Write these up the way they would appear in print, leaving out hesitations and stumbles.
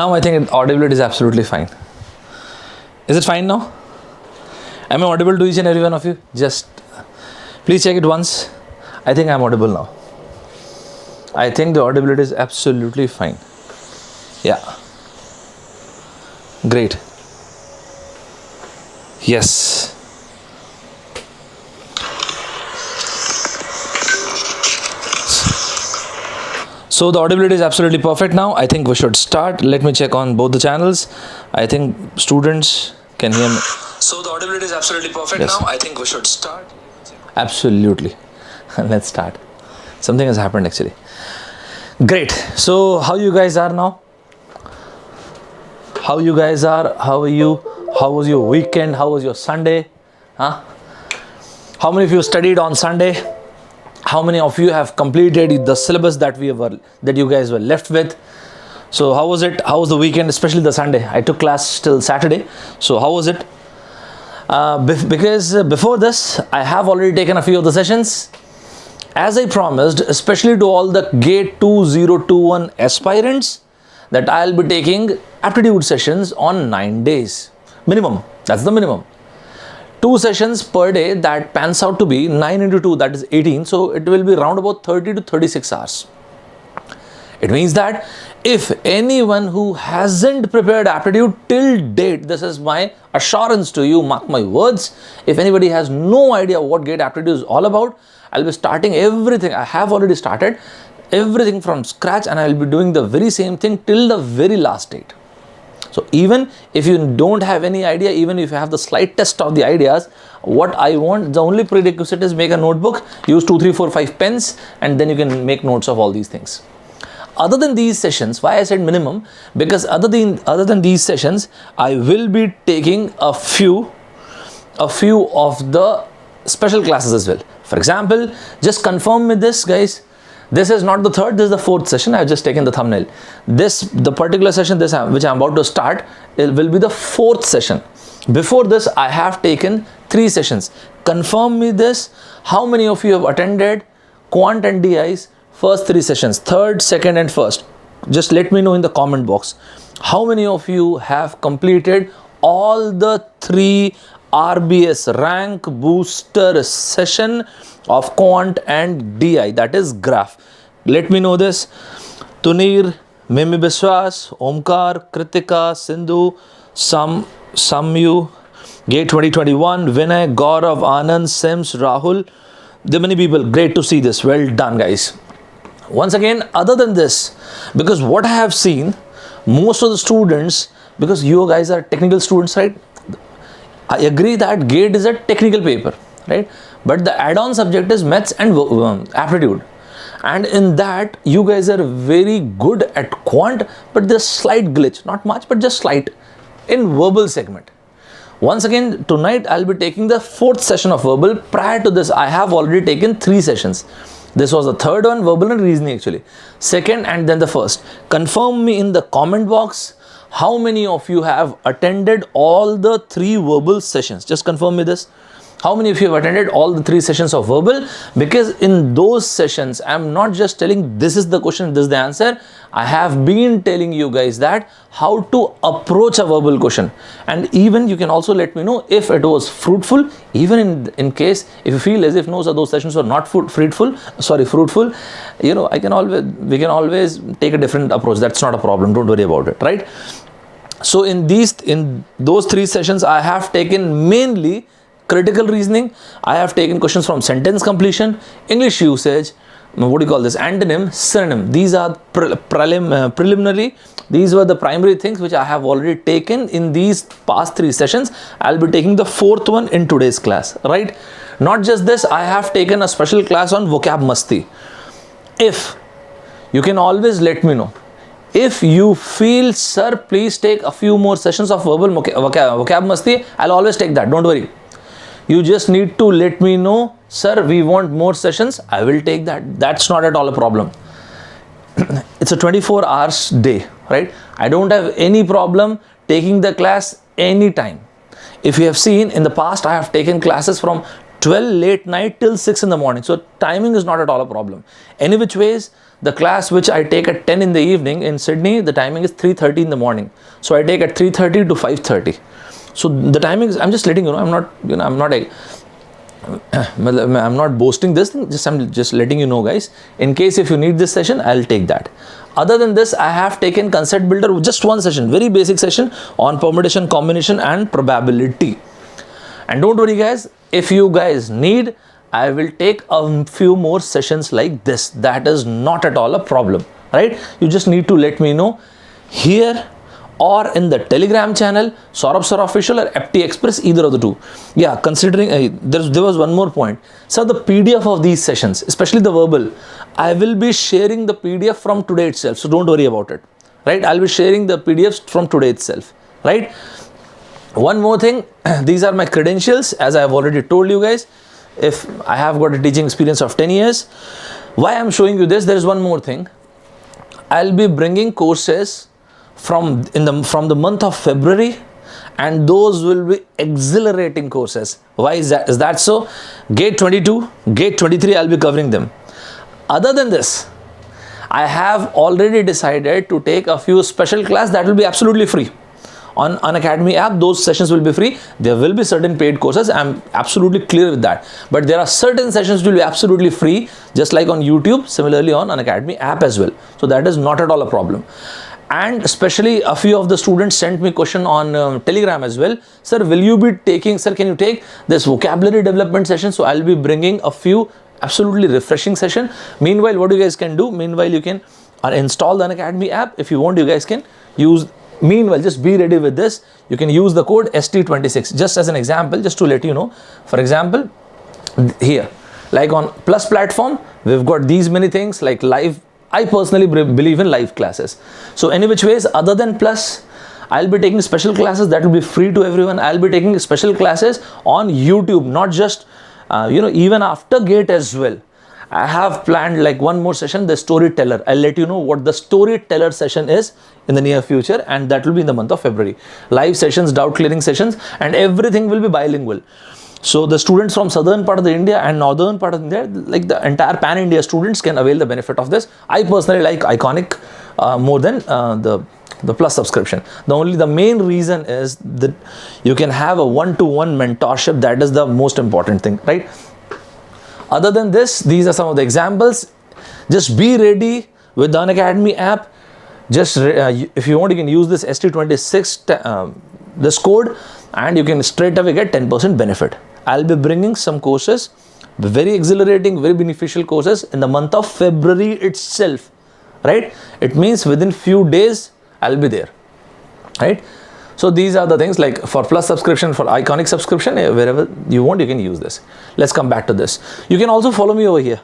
Now I think audibility is absolutely fine. Is it fine now? Am I audible to each and every one of you? Just please check it once. I think I am audible now. I think the audibility is absolutely fine. Yeah. Great. Yes. So the audibility is absolutely perfect now. I think we should start. Let me check on both the channels. I think students can hear me. So the audibility is absolutely perfect now. I think we should start. Absolutely. Let's start. Something has happened actually. Great. So how you guys are now? How you guys are? How are you? How was your weekend? How was your Sunday? Huh? How many of you studied on Sunday? How many of you have completed the syllabus that you guys were left with? So how was it? How was the weekend, especially the Sunday? I took class till Saturday. So how was it? Because before this, I have already taken a few of the sessions. As I promised, especially to all the GATE 2021 aspirants, that I'll be taking aptitude sessions on 9 days. Minimum. That's the minimum. 2 sessions per day, that pans out to be 9 into 2, that is 18. So it will be around about 30 to 36 hours. It means that if anyone who hasn't prepared aptitude till date, this is my assurance to you, mark my words, if anybody has no idea what GATE aptitude is all about, I'll be starting everything. I have already started everything from scratch, and I'll be doing the very same thing till the very last date. So even if you don't have any idea, even if you have the slight test of the ideas, what I want, the only prerequisite is make a notebook, use 2, 3, 4, 5 pens, and then you can make notes of all these things. Other than these sessions, why I said minimum, because other than these sessions, I will be taking a few of the special classes as well. For example, just confirm with this, guys. This is not the third, this is the 4th session. I have just taken the thumbnail. The particular session which I am about to start, it will be the 4th session. Before this, I have taken 3 sessions. Confirm me this. How many of you have attended Quant and DI's first 3 sessions, 3rd, 2nd and 1st? Just let me know in the comment box. How many of you have completed all the 3 RBS rank booster session of Quant and DI, that is graph? Let me know this. Tunir, Mimi Biswas, Omkar, Kritika, Sindhu, Samyu, GATE 2021, Vinay, Gaurav, Anand, Sims, Rahul. There are many people. Great to see this. Well done, guys. Once again, other than this, because what I have seen, most of the students, because you guys are technical students, right? I agree that GATE is a technical paper, right? But the add-on subject is maths and aptitude. And in that, you guys are very good at quant, but there's slight glitch, not much, but just slight in verbal segment. Once again, tonight I'll be taking the 4th session of verbal. Prior to this, I have already taken 3 sessions. This was the 3rd one, verbal and reasoning actually. 2nd and then the 1st. Confirm me in the comment box. How many of you have attended all the 3 verbal sessions? Just confirm me this. How many of you have attended all the 3 sessions of verbal? Because in those sessions, I'm not just telling this is the question, this is the answer. I have been telling you guys that how to approach a verbal question. And even you can also let me know if it was fruitful. Even in case if you feel as if no, so those sessions were not fruitful, you know, we can always take a different approach. That's not a problem. Don't worry about it, right? So in those 3 sessions, I have taken mainly critical reasoning. I have taken questions from sentence completion, English usage, what do you call this, antonym, synonym. These are preliminary. These were the primary things which I have already taken in these past 3 sessions. I'll be taking the 4th one in today's class, right? Not just this, I have taken a special class on vocab masti. If you can always let me know. If you feel, sir, please take a few more sessions of verbal vocab masti, I'll always take that. Don't worry. You just need to let me know, sir, we want more sessions. I will take that. That's not at all a problem. It's a 24 hours day, right? I don't have any problem taking the class anytime. If you have seen in the past, I have taken classes from 12 late night till 6 in the morning. So timing is not at all a problem. Any which ways, the class which I take at 10 in the evening in Sydney, the timing is 3:30 in the morning. So I take at 3:30 to 5:30. So the timing is, I'm just letting you know, I'm not boasting this thing, I'm just letting you know, guys. In case if you need this session, I'll take that. Other than this, I have taken concept builder, just one session, very basic session on permutation, combination and probability. And don't worry guys, if you guys need, I will take a few more sessions like this. That is not at all a problem, right? You just need to let me know here or in the Telegram channel, Saurabh Sir Official or FT Express, either of the two. Yeah, considering there was one more point. So the PDF of these sessions, especially the verbal, I will be sharing the PDF from today itself. So don't worry about it, right? I'll be sharing the PDFs from today itself, right? One more thing, these are my credentials, as I have already told you guys. If I have got a teaching experience of 10 years, why I'm showing you this, there is one more thing. I'll be bringing courses from the month of February, and those will be exhilarating courses. Why is that? Is that so? Gate 22, Gate 23, I'll be covering them. Other than this, I have already decided to take a few special class that will be absolutely free. On Unacademy app, those sessions will be free. There will be certain paid courses. I'm absolutely clear with that. But there are certain sessions which will be absolutely free, just like on YouTube, similarly on Unacademy app as well. So that is not at all a problem. And especially a few of the students sent me question on Telegram as well. Sir, will you be taking, sir, can you take this vocabulary development session? So I'll be bringing a few absolutely refreshing session. Meanwhile, what you guys can do, meanwhile, you can install the Unacademy app. If you want, you guys can use. Meanwhile, just be ready with this. You can use the code ST26 just as an example, just to let you know. For example, here, like on Plus platform, we've got these many things like live. I personally believe in live classes. So any which ways, other than Plus, I'll be taking special classes that will be free to everyone. I'll be taking special classes on YouTube, not just, even after Gate as well. I have planned like one more session, the storyteller. I'll let you know what the storyteller session is in the near future, and that will be in the month of February. Live sessions, doubt clearing sessions, and everything will be bilingual. So the students from southern part of the India and northern part of India, like the entire pan-India students, can avail the benefit of this. I personally like Iconic more than the Plus subscription. The main reason is that you can have a one-to-one mentorship. That is the most important thing, right? Other than this, these are some of the examples. Just be ready with the Unacademy app. Just if you want, you can use this ST26 this code, and you can straight away get 10% benefit. I'll be bringing some courses, very exhilarating, very beneficial courses in the month of February itself, right? It means within few days I'll be there, right? So these are the things, like for Plus subscription, for Iconic subscription, wherever you want, you can use this. Let's come back to this. You can also follow me over here.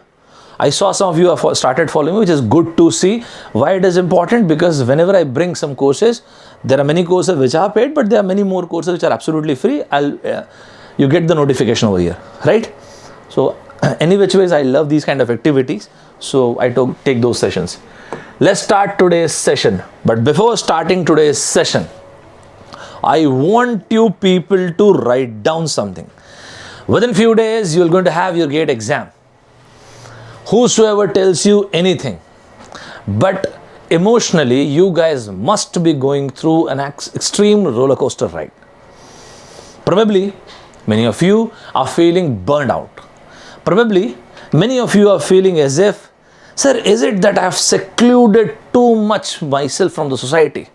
I saw some of you have started following me, which is good to see. Why it is important? Because whenever I bring some courses, there are many courses which are paid, but there are many more courses which are absolutely free. You get the notification over here, right? So any which ways, I love these kind of activities. So I take those sessions. Let's start today's session. But before starting today's session, I want you people to write down something. Within few days, you're going to have your GATE exam. Whosoever tells you anything, but emotionally, you guys must be going through an extreme roller coaster ride. Probably, many of you are feeling burned out. Probably, many of you are feeling as if, sir, is it that I have secluded too much myself from the society?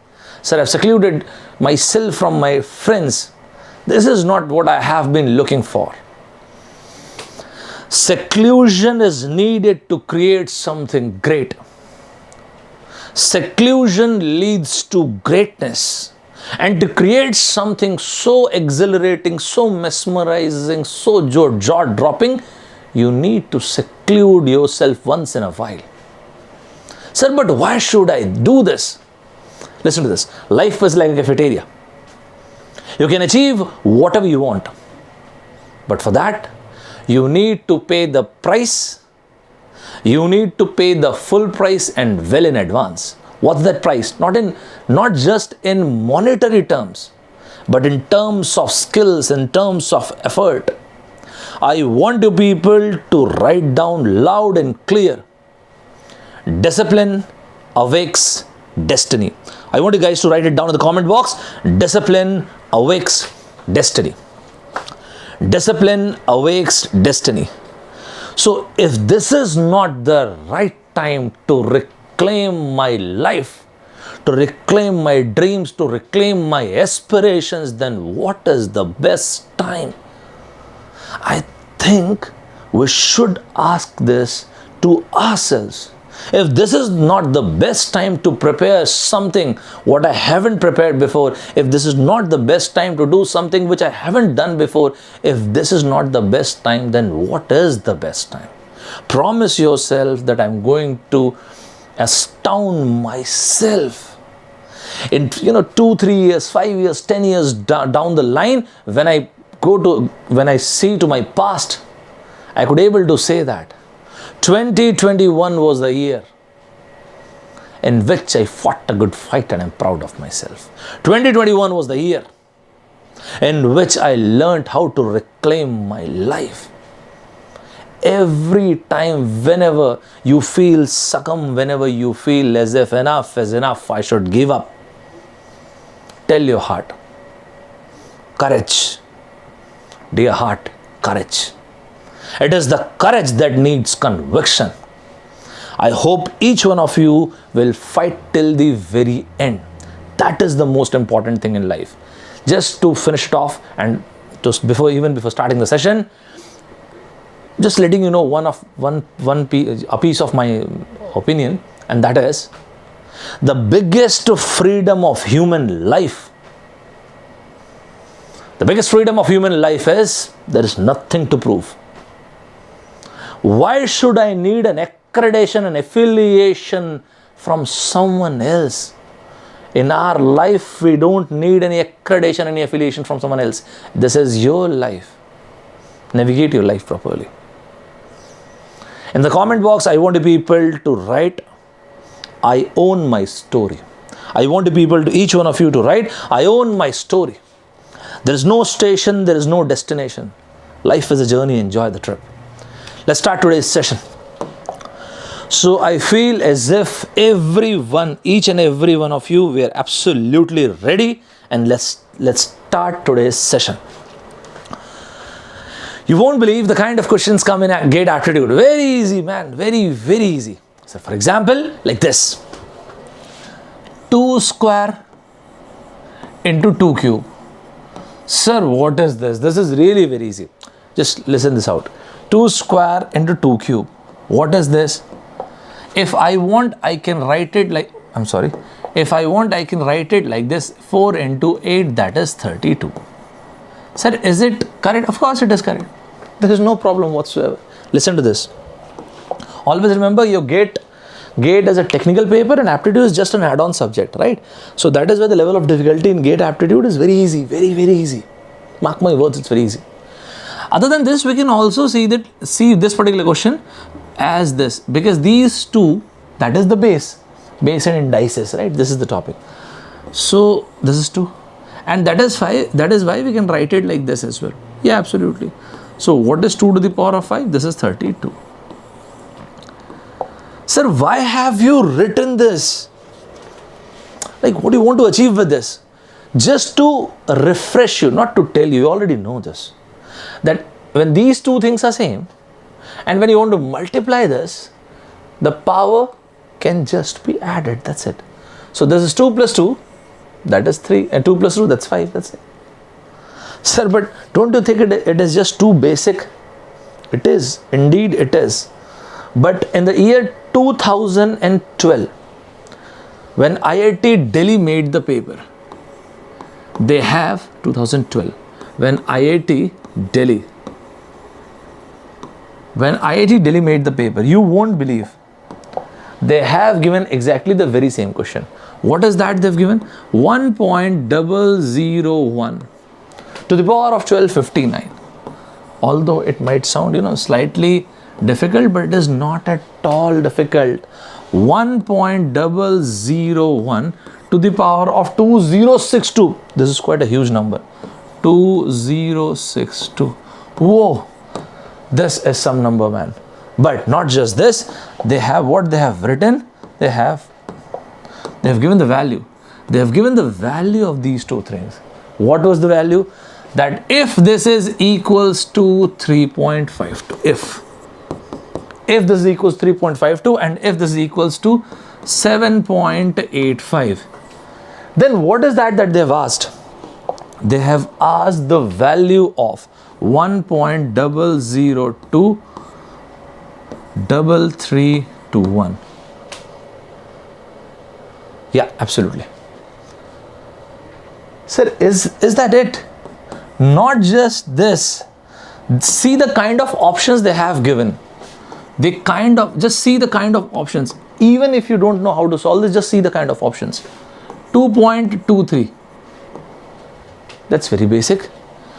Sir, I've secluded myself from my friends. This is not what I have been looking for. Seclusion is needed to create something great. Seclusion leads to greatness. And to create something so exhilarating, so mesmerizing, so jaw-dropping, you need to seclude yourself once in a while. Sir, but why should I do this? Listen to this. Life is like a cafeteria. You can achieve whatever you want. But for that, you need to pay the price. You need to pay the full price and well in advance. What's that price? Not just in monetary terms, but in terms of skills, in terms of effort. I want you people to write down loud and clear. Discipline awakes destiny. I want you guys to write it down in the comment box. Discipline awakes destiny. Discipline awakes destiny. So if this is not the right time to reclaim my life, to reclaim my dreams, to reclaim my aspirations, then what is the best time? I think we should ask this to ourselves. If this is not the best time to prepare something what I haven't prepared before, if this is not the best time to do something which I haven't done before, if this is not the best time, then what is the best time? Promise yourself that I'm going to astound myself in 2, 3 years, 5 years, 10 years down the line. When I see to my past, I could able to say that 2021 was the year in which I fought a good fight and I'm proud of myself. 2021 was the year in which I learned how to reclaim my life. Every time, whenever you feel succumb, whenever you feel as if enough is enough, I should give up, tell your heart, courage. Dear heart, courage. It is the courage that needs conviction. I hope each one of you will fight till the very end. That is the most important thing in life. Just to finish it off and before starting the session, just letting you know a piece of my opinion, and that is the biggest freedom of human life. The biggest freedom of human life is there is nothing to prove. Why should I need an accreditation and affiliation from someone else? In our life, we don't need any accreditation, any affiliation from someone else. This is your life. Navigate your life properly. In the comment box, I want people to write, I own my story. I want each one of you to write, I own my story. There is no station, there is no destination. Life is a journey, enjoy the trip. Let's start today's session. So I feel as if each and every one of you, we are absolutely ready, and let's start today's session. You won't believe the kind of questions come in GATE Aptitude. Very easy, man. Very, very easy. So for example, like this. 2 square into 2 cube. Sir, what is this? This is really very easy. Just listen this out. 2 square into 2 cube. What is this? If I want, I can write it like, If I want, I can write it like this. 4 into 8, that is 32. Sir, is it correct? Of course it is correct. There is no problem whatsoever. Listen to this. Always remember your GATE is a technical paper and Aptitude is just an add-on subject, right? So that is why the level of difficulty in GATE Aptitude is very easy, very, very easy. Mark my words, it's very easy. Other than this, we can also see this particular question as this, because these two, that is the base and indices, right? This is the topic. So this is 2. And that is 5. That is why we can write it like this as well. Yeah, absolutely. So what is 2 to the power of 5? This is 32. Sir, why have you written this? Like, what do you want to achieve with this? Just to refresh you, not to tell you. You already know this. That when these two things are same, and when you want to multiply this, the power can just be added. That's it. So this is 2 plus 2. That is 3, and 2 plus 2, that's 5, that's it. Sir, but don't you think it is just too basic? It is, indeed it is. But in the year 2012, when IIT Delhi made the paper, they have 2012, when IIT Delhi made the paper, you won't believe, they have given exactly the very same question. What is that they've given? 1.001 to the power of 1259. Although it might sound, slightly difficult, but it is not at all difficult. 1.001 to the power of 2062. This is quite a huge number. 2062. Whoa, this is some number, man. But not just this, they have what they have written, they have given the value. They have given the value of these two things. What was the value? That if this is equals to 3.52, if this is equals 3.52 and if this is equals to 7.85, then what is that they've asked? They have asked the value of 1.0023321. Yeah, absolutely. Sir, is that it? Not just this. See the kind of options they have given. Just see the kind of options. Even if you don't know how to solve this, just see the kind of options. 2.23. That's very basic.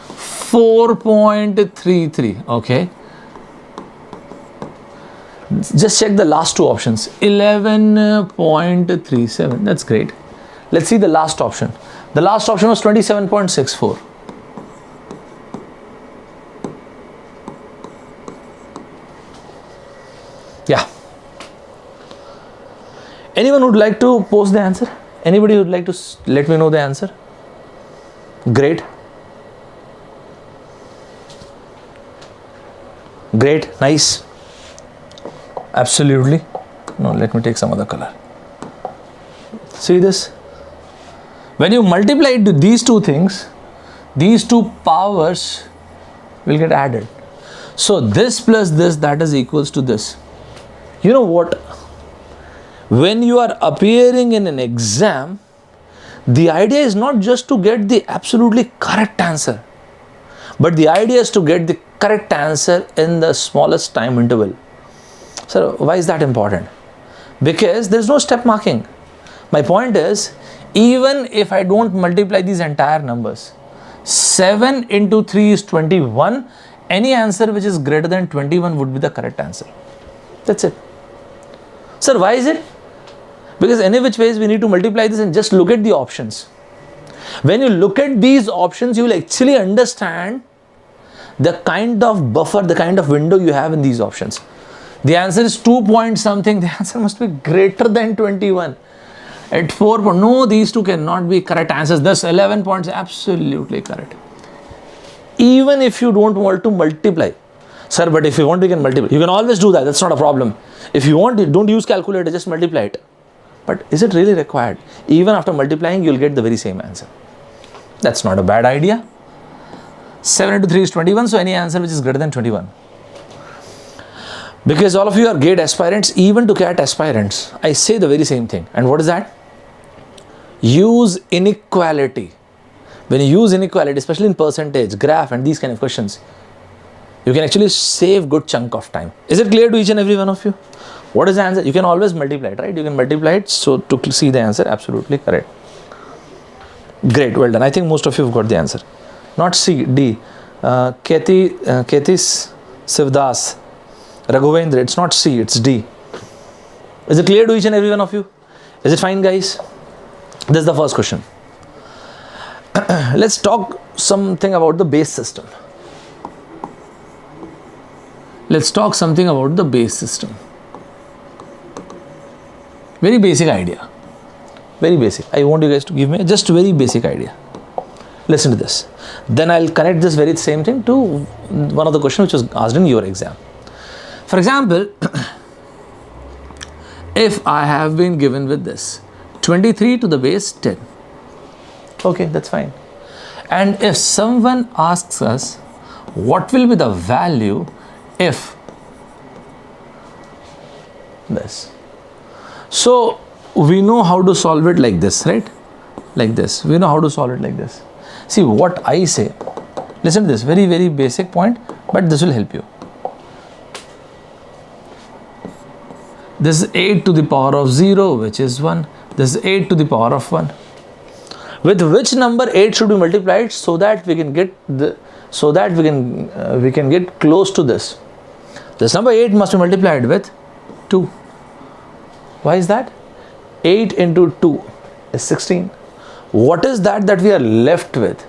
4.33. Okay. Just check the last two options. 11.37. That's great. Let's see the last option. The last option was 27.64. Yeah. Anyone would like to post the answer? Anybody would like to let me know the answer? Great. Great. Nice. Absolutely. No, let me take some other color. See this? When you multiply these two things, these two powers will get added. So this plus this, that is equals to this. You know what? When you are appearing in an exam, the idea is not just to get the absolutely correct answer, but the idea is to get the correct answer in the smallest time interval. So why is that important? Because there is no step marking. My point is, even if I don't multiply these entire numbers, 7 into 3 is 21. Any answer which is greater than 21 would be the correct answer. That's it. Sir, why is it? Because any which ways we need to multiply this and just look at the options. When you look at these options, you will actually understand the kind of buffer, the kind of window you have in these options. The answer is 2 point something. The answer must be greater than 21. At 4 point, no, these two cannot be correct answers. Thus 11 points absolutely correct. Even if you don't want to multiply. Sir, but if you want, you can multiply. You can always do that. That's not a problem. If you want, don't use calculator, just multiply it. But is it really required? Even after multiplying, you'll get the very same answer. That's not a bad idea. 7 into 3 is 21, so any answer which is greater than 21. Because all of you are GATE aspirants, even to CAT aspirants, I say the very same thing. And what is that? Use inequality. When you use inequality, especially in percentage, graph and these kind of questions, you can actually save good chunk of time. Is it clear to each and every one of you? What is the answer? You can always multiply it, right? You can multiply it so to see the answer. Absolutely correct. Great, well done. I think most of you have got the answer. Not C, D. Ketis Sivdas, Raghavendra, it's not C, it's D. Is it clear to each and every one of you? Is it fine, guys? This is the first question. Let's talk something about the base system. Let's talk something about the base system. Very basic idea. Very basic. I want you guys to give me just a very basic idea. Listen to this. Then I'll connect this very same thing to one of the questions which was asked in your exam. For example, if I have been given with this 23 to the base 10. Okay, that's fine. And if someone asks us what will be the value if this. So we know how to solve it like this, right? Like this. We know how to solve it like this. See what I say. Listen to this. Very, very basic point, but this will help you. This is 8 to the power of 0, which is 1. This is 8 to the power of 1. With which number 8 should be multiplied so that we can get we can get close to this. This number 8 must be multiplied with 2. Why is that? 8 into 2 is 16. What is that we are left with?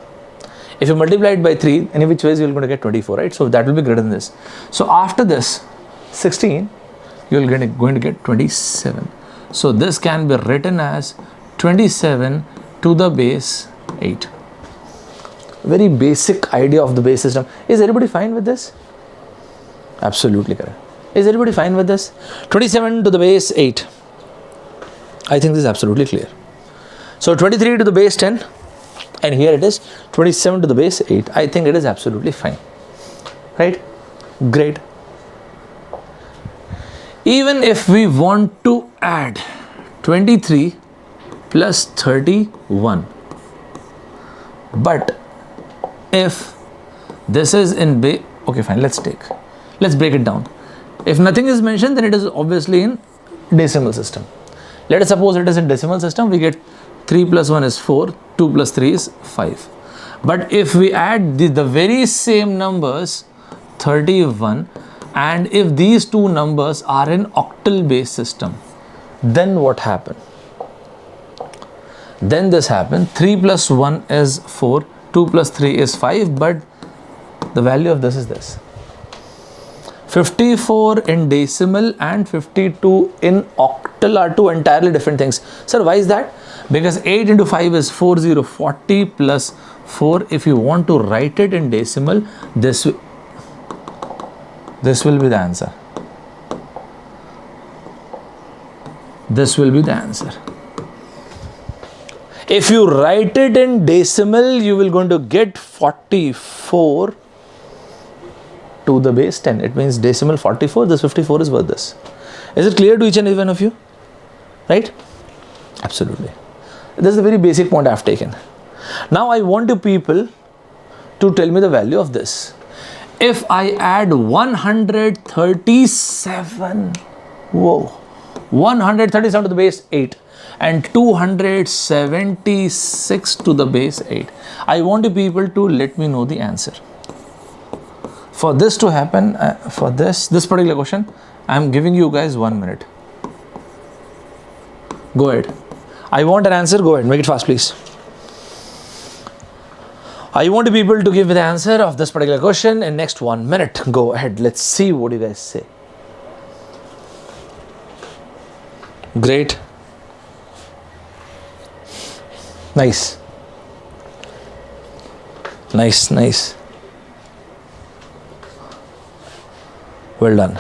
If you multiply it by 3, any which ways you are going to get 24, right? So that will be greater than this. So after this, 16, you're going to get 27. So this can be written as 27 to the base 8. Very basic idea of the base system. Is everybody fine with this? Absolutely correct. Is everybody fine with this? 27 to the base 8. I think this is absolutely clear. So 23 to the base 10, and here it is 27 to the base 8. I think it is absolutely fine. Right? Great. Even if we want to add 23 plus 31, but if this is in base, okay fine, let's break it down. If nothing is mentioned, then it is obviously in decimal system. Let us suppose it is in decimal system, we get 3 plus 1 is 4, 2 plus 3 is 5. But if we add the very same numbers, 31, and if these two numbers are in octal base system, then what happened? Then this happened, 3 plus 1 is 4, 2 plus 3 is 5, but the value of this is this. 54 in decimal and 52 in octal are two entirely different things. Sir, why is that? Because 8 into 5 is 40 plus 4. If you want to write it in decimal, this will be the answer. This will be the answer. If you write it in decimal, you will going to get 44 to the base 10. It means decimal 44, this 54 is worth this. Is it clear to each and every one of you? Right? Absolutely. This is a very basic point I have taken. Now I want you people to tell me the value of this. If I add 137, whoa, 137 to the base 8 and 276 to the base 8, I want you people to let me know the answer. For this to happen, for this particular question, I am giving you guys 1 minute. Go ahead. I want an answer. Go ahead. Make it fast, please. I want people to give me the answer of this particular question in next 1 minute. Go ahead. Let's see what you guys say. Great. Nice. Nice, nice. Well done.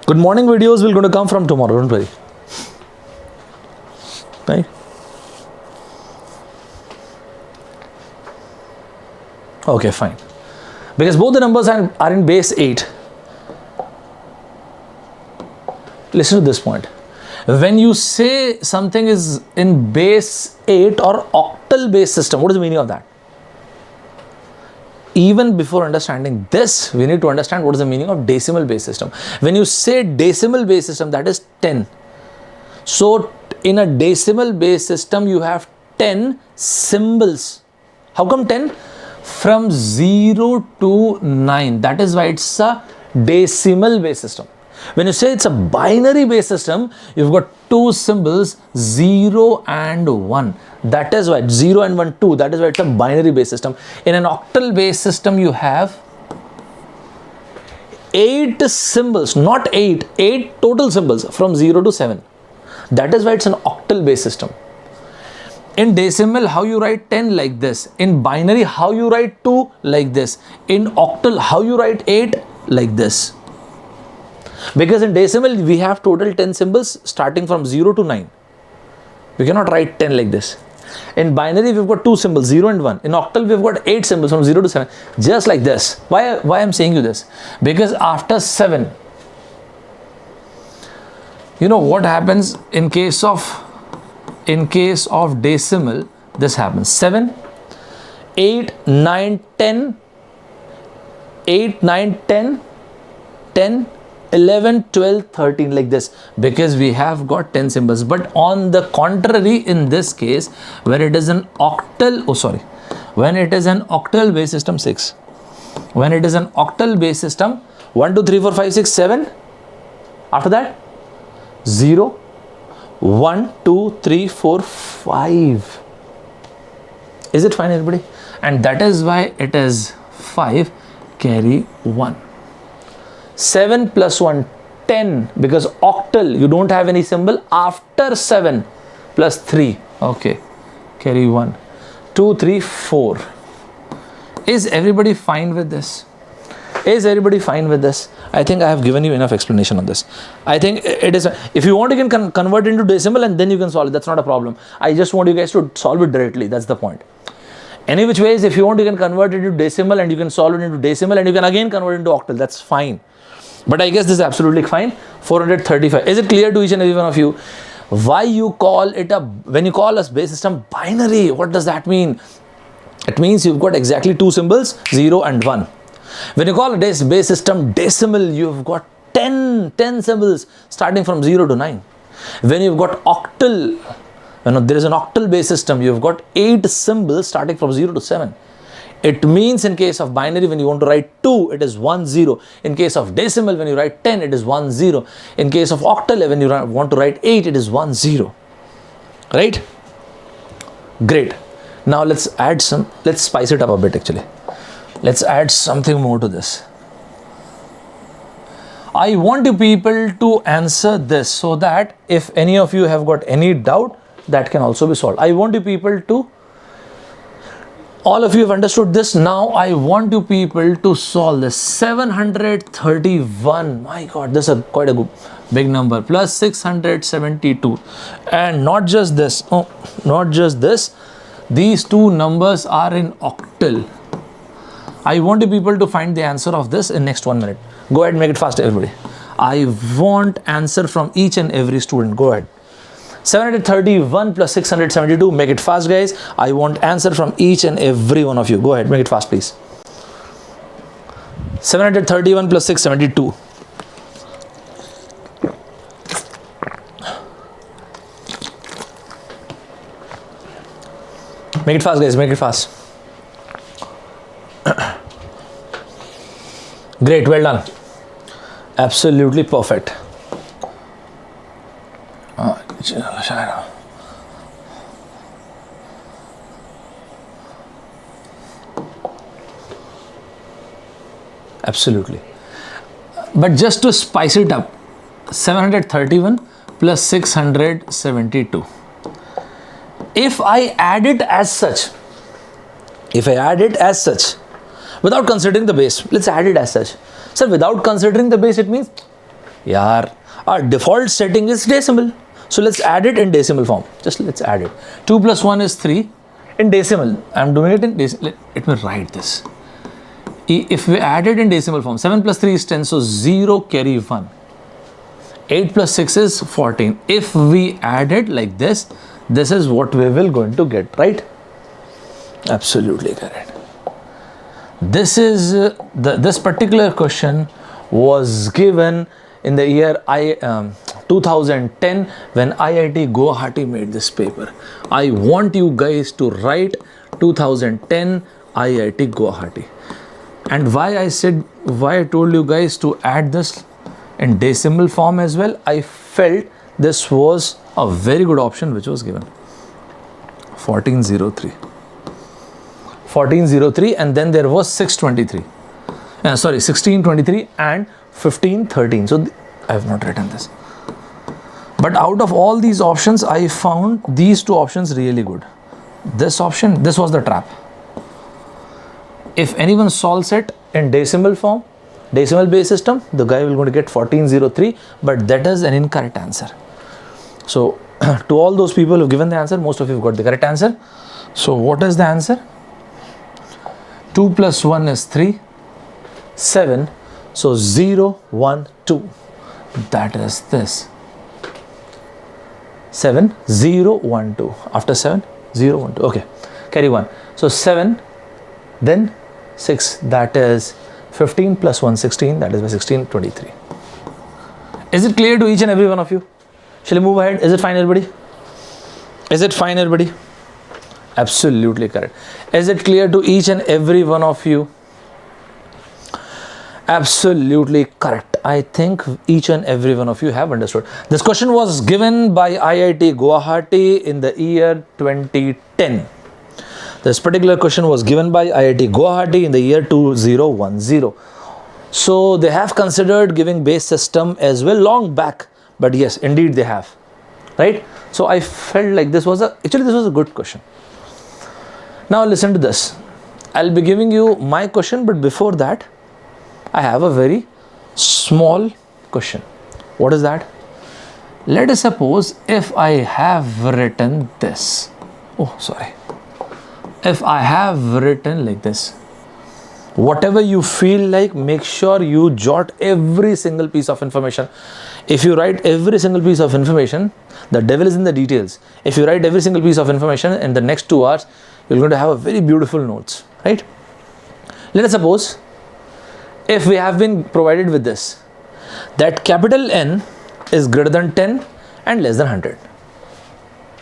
Good morning videos will going to come from tomorrow, don't worry. Right? Okay, fine. Because both the numbers are in base 8. Listen to this point. When you say something is in base 8 or octal base system, what is the meaning of that? Even before understanding this, we need to understand what is the meaning of decimal base system. When you say decimal base system, that is 10. So in a decimal base system, you have 10 symbols. How come 10? From 0 to 9. That is why it's a decimal base system. When you say it's a binary base system, you've got two symbols, 0 and 1. That is why 0 and 1, 2. That is why it's a binary base system. In an octal base system, you have 8 symbols, not 8 total symbols from 0 to 7. That is why it's an octal base system. In decimal, how you write 10 like this. In binary, how you write 2 like this. In octal, how you write 8 like this. Because in decimal, we have total 10 symbols starting from 0 to 9. We cannot write 10 like this. In binary, we've got two symbols, 0 and 1. In octal, we've got 8 symbols from 0 to 7. Just like this. Why I'm saying you this? Because after 7, you know what happens in case of decimal, this happens. 7, 8, 9, 10, 8, 9, 10, 10, 11, 12, 13 like this, because we have got 10 symbols. But on the contrary, in this case, when it is an octal, when it is an octal base system, 6. When it is an octal base system, 1, 2, 3, 4, 5, 6, 7. After that, 0, 1, 2, 3, 4, 5. Is it fine, everybody? And that is why it is 5 carry 1. 7 plus 1, 10, because octal, you don't have any symbol after 7 plus 3. Okay, carry 1. 2, 3, 4. Is everybody fine with this? Is everybody fine with this? I think I have given you enough explanation on this. I think it is, if you want, you can convert it into decimal and then you can solve it. That's not a problem. I just want you guys to solve it directly. That's the point. Any which ways, if you want, you can convert it into decimal and you can solve it into decimal and you can again convert it into octal. That's fine. But I guess this is absolutely fine. 435. Is it clear to each and every one of you why you call it when you call a base system binary? What does that mean? It means you've got exactly two symbols, 0 and 1. When you call a base system decimal, you've got 10 symbols starting from 0 to 9. When you've got octal, there is an octal base system, you've got 8 symbols starting from 0 to 7. It means in case of binary, when you want to write 2, it is 1, 0. In case of decimal, when you write 10, it is 1, 0. In case of octal, when you want to write 8, it is 1, 0. Right? Great. Now let's spice it up a bit actually. Let's add something more to this. I want you people to answer this so that if any of you have got any doubt, that can also be solved. I want you people to, all of you have understood this. Now I want you people to solve this. 731, my God, this is quite a big number, plus 672. And not just this, these two numbers are in octal. I want you people to find the answer of this in next 1 minute. Go ahead and make it fast, everybody. I want answer from each and every student. Go ahead. 731 plus 672. Make it fast, guys. I want answer from each and every one of you. Go ahead, make it fast, please. 731 plus 672. Make it fast, guys. Make it fast. Great, well done. Absolutely perfect. Absolutely. But just to spice it up, 731 plus 672. If I add it as such, without considering the base, let's add it as such. So without considering the base, it means, our default setting is decimal. So let's add it in decimal form. Just let's add it. 2 plus 1 is 3 in decimal. I'm doing it in decimal. Let me write this. If we add it in decimal form, 7 plus 3 is 10, so 0 carry 1. 8 plus 6 is 14. If we add it like this, this is what we will going to get, right? Absolutely correct. This is this particular question was given in the year 2010 when IIT Guwahati made this paper. I want you guys to write 2010 IIT Guwahati. And why I told you guys to add this in decimal form as well, I felt this was a very good option which was given. 1403. 1403, and then there was 1623 and 1513. So I have not written this. But out of all these options, I found these two options really good. This option, this was the trap. If anyone solves it in decimal form, decimal base system, the guy will going to get 1403, but that is an incorrect answer. So to all those people who have given the answer, most of you have got the correct answer. So what is the answer? 2 plus 1 is 3, 7, so 0, 1, 2. That is this. 7, 0, 1, 2. After 7, 0, 1, 2. Okay, carry 1. So 7, then 6, that is 15 plus 1, 16, that is by 16, 23. Is it clear to each and every one of you? Shall we move ahead? Is it fine, everybody? Is it fine, everybody? Absolutely correct. Is it clear to each and every one of you? Absolutely correct. I think each and every one of you have understood. This question was given by IIT Guwahati in the year 2010. This particular question was given by IIT Guwahati in the year 2010. So they have considered giving base system as well long back, but yes, indeed they have, right? So I felt like this was a good question. Now listen to this. I'll be giving you my question, but before that, I have a very small question. What is that? Let us suppose if I have written this. Oh, sorry. If I have written like this, whatever you feel like, make sure you jot every single piece of information. If you write every single piece of information, the devil is in the details. If you write every single piece of information in the next 2 hours, you're going to have a very beautiful notes, right? Let us suppose if we have been provided with this, that capital N is greater than 10 and less than 100,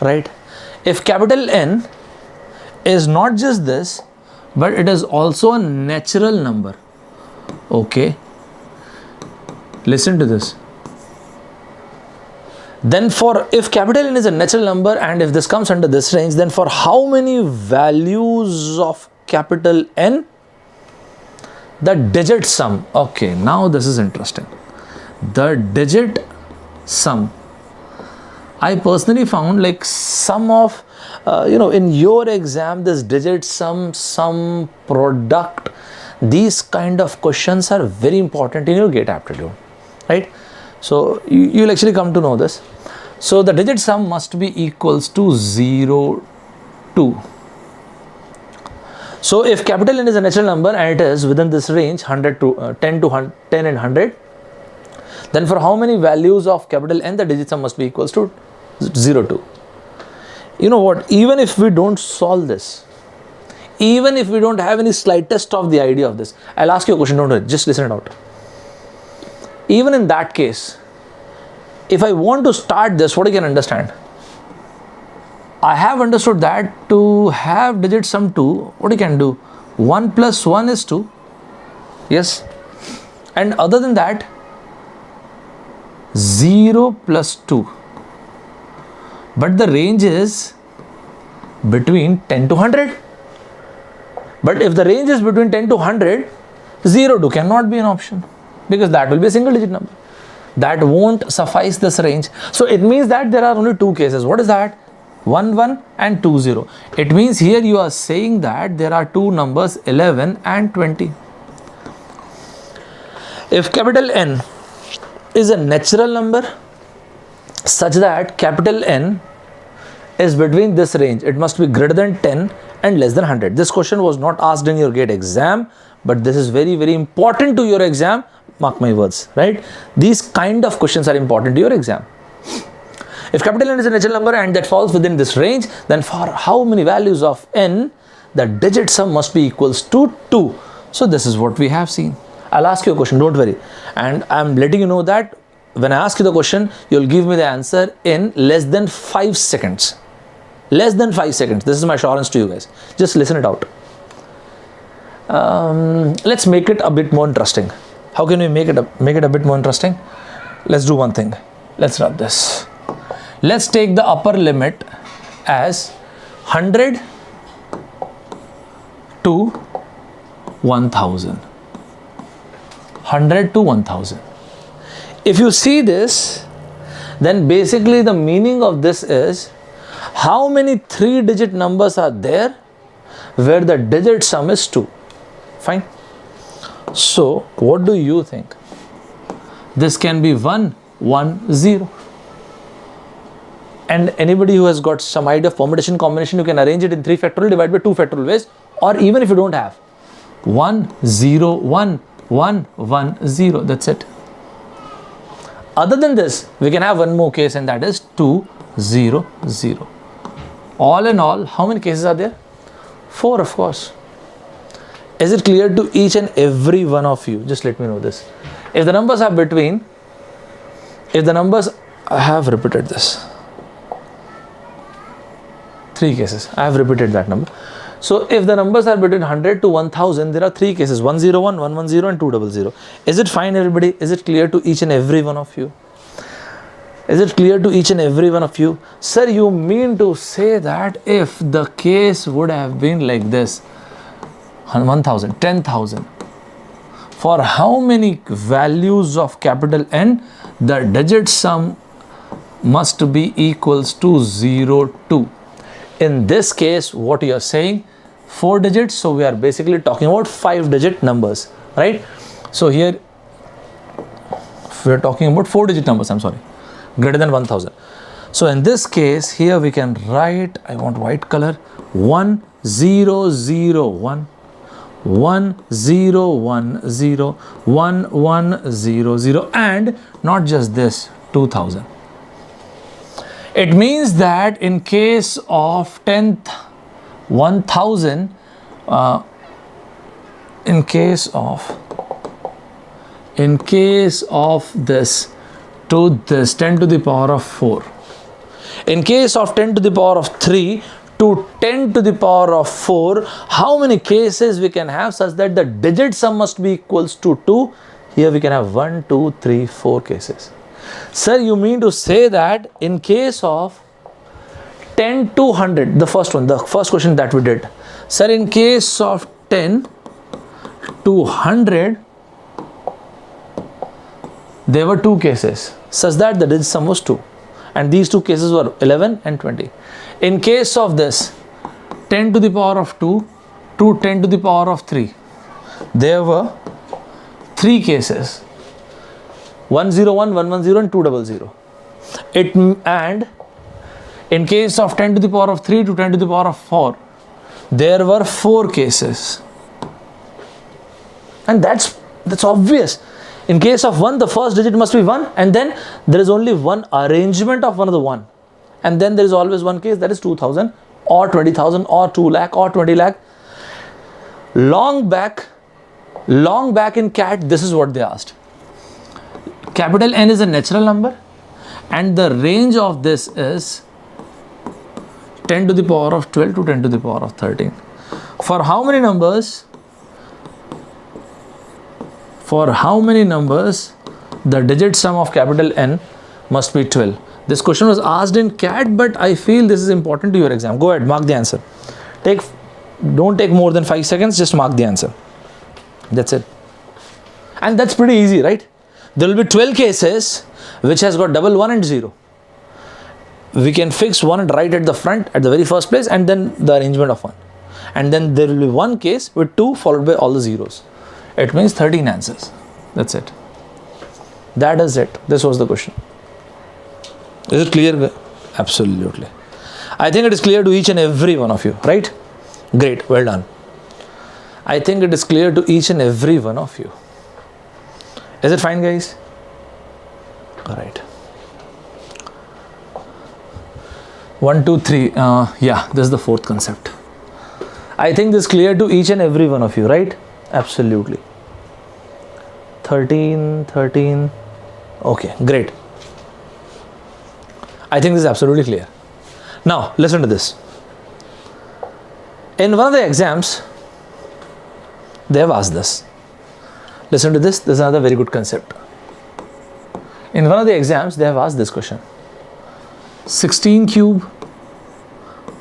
right? If capital N is not just this, but it is also a natural number, okay? Listen to this. Then if capital N is a natural number and if this comes under this range, then for how many values of capital N, the digit sum, okay, now this is interesting. The digit sum, I personally found like some of, in your exam, this digit sum product, these kind of questions are very important in your GATE aptitude, right? So you'll actually come to know this. So the digit sum must be equals to 0, 2. So if capital N is a natural number and it is within this range 100 to 10 and 100, then for how many values of capital N the digit sum must be equals to 0, 2. You know what, even if we don't solve this, even if we don't have any slightest of the idea of this, I'll ask you a question, don't worry, just listen it out. Even in that case, if I want to start this, what I can understand? I have understood that to have digit sum 2, what you can do? 1 plus 1 is 2. Yes. And other than that, 0 plus 2. But the range is between 10 to 100. But if the range is between 10 to 100, 0 to cannot be an option, because that will be a single digit number. That won't suffice this range. So it means that there are only 2 cases. What is that? 1, 1 and 2, 0. It means here you are saying that there are 2 numbers 11 and 20. If capital N is a natural number such that capital N is between this range, it must be greater than 10 and less than 100. This question was not asked in your GATE exam, but this is very, very important to your exam. Mark my words, right? These kind of questions are important to your exam. If capital N is a natural number and that falls within this range, then for how many values of N, the digit sum must be equals to 2. So this is what we have seen. I'll ask you a question, don't worry. And I'm letting you know that when I ask you the question, you'll give me the answer in less than 5 seconds. Less than 5 seconds. This is my assurance to you guys. Just listen it out. Let's make it a bit more interesting. How can we make it a bit more interesting? Let's do one thing. Let's rub this. Let's take the upper limit as 100 to 1000. 100 to 1000. If you see this, then basically the meaning of this is how many 3-digit numbers are there where the digit sum is 2. Fine. So what do you think? This can be 1, 1, 0. And anybody who has got some idea of permutation combination, you can arrange it in 3 factorial divided by 2 factorial ways, or even if you don't have 1, 0, 1, 1, 1, 0. That's it. Other than this, we can have one more case, and that is 2, 0, 0. All in all, how many cases are there? 4, of course. Is it clear to each and every one of you? Just let me know this. If the numbers are between, I have repeated this. 3 cases. I have repeated that number. So if the numbers are between 100 to 1000, there are 3 cases, 101, 110 and 200. Is it fine, everybody? Is it clear to each and every one of you? Is it clear to each and every one of you? Sir, you mean to say that if the case would have been like this, 1,000, 10,000, for how many values of capital N, the digit sum must be equals to 0, 2. In this case, what you are saying, 4 digits, so we are basically talking about 5-digit numbers, right? So here, we are talking about 4-digit numbers, I'm sorry, greater than 1,000. So in this case, here we can write, I want white color, 1, 0, 0, 1. 1 0 1 0 1 1 0 0, and not just this, 2,000. It means that in case of 10th 1,000, in case of this to this 10 to the power of 4, in case of 10 to the power of 3 to 10 to the power of 4, how many cases we can have such that the digit sum must be equals to 2? Here we can have 1, 2, 3, 4 cases. Sir, you mean to say that in case of 10 to 100, the first question that we did. Sir, in case of 10 to 100, there were 2 cases such that the digit sum was 2. And these 2 cases were 11 and 20. In case of this, 10 to the power of 2 to 10 to the power of 3, there were 3 cases, 101, 110 and 200. And in case of 10 to the power of 3 to 10 to the power of 4, there were 4 cases. And that's obvious. In case of 1, the first digit must be 1, and then there is only one arrangement of one of the 1. And then there is always one case, that is 2,000 or 20,000 or 2 lakh or 20 lakh. Long back in CAT, this is what they asked. Capital N is a natural number and the range of this is 10 to the power of 12 to 10 to the power of 13. For how many numbers? For how many numbers the digit sum of capital N must be 12? This question was asked in CAT, but I feel this is important to your exam. Go ahead, mark the answer. Don't take more than 5 seconds, just mark the answer. That's it. And that's pretty easy, right? There will be 12 cases which has got double 1 and 0. We can fix 1 right at the front at the very first place and then the arrangement of 1. And then there will be one case with 2 followed by all the zeros. It means 13 answers. That's it. That is it. This was the question. Is it clear? Absolutely. I think it is clear to each and every one of you, right? Great. Well done. I think it is clear to each and every one of you. Is it fine, guys? All right. 1, 2, 3. Yeah, this is the 4th concept. I think this is clear to each and every one of you, right? Absolutely. 13. Okay, great. I think this is absolutely clear. Now, listen to this. In one of the exams, they have asked this. Listen to this. This is another very good concept. In one of the exams, they have asked this question. 16 cube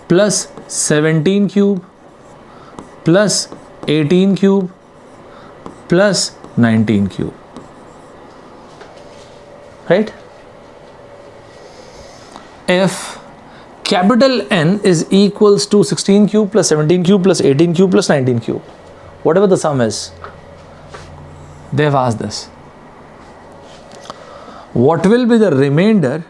plus 17 cube plus 18 cube plus 19 cube. Right? If capital N is equals to 16 cube plus 17 cube plus 18 cube plus 19 cube, whatever the sum is, they have asked this. What will be the remainder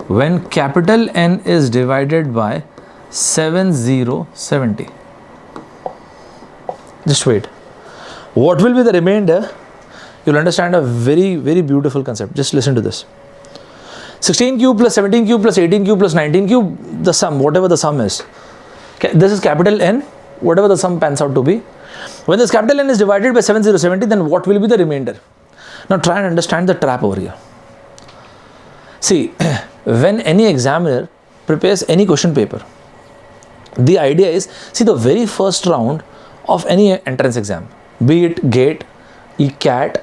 when capital N is divided by 7070? Just wait. What will be the remainder? You'll understand a very, very beautiful concept. Just listen to this. 16 cube plus 17 cube plus 18 cube plus 19 cube, the sum, whatever the sum is. This is capital N, whatever the sum pans out to be. When this capital N is divided by 7070, then what will be the remainder? Now try and understand the trap over here. See, when any examiner prepares any question paper, the idea is, see, the very first round of any entrance exam, be it GATE, ECAT,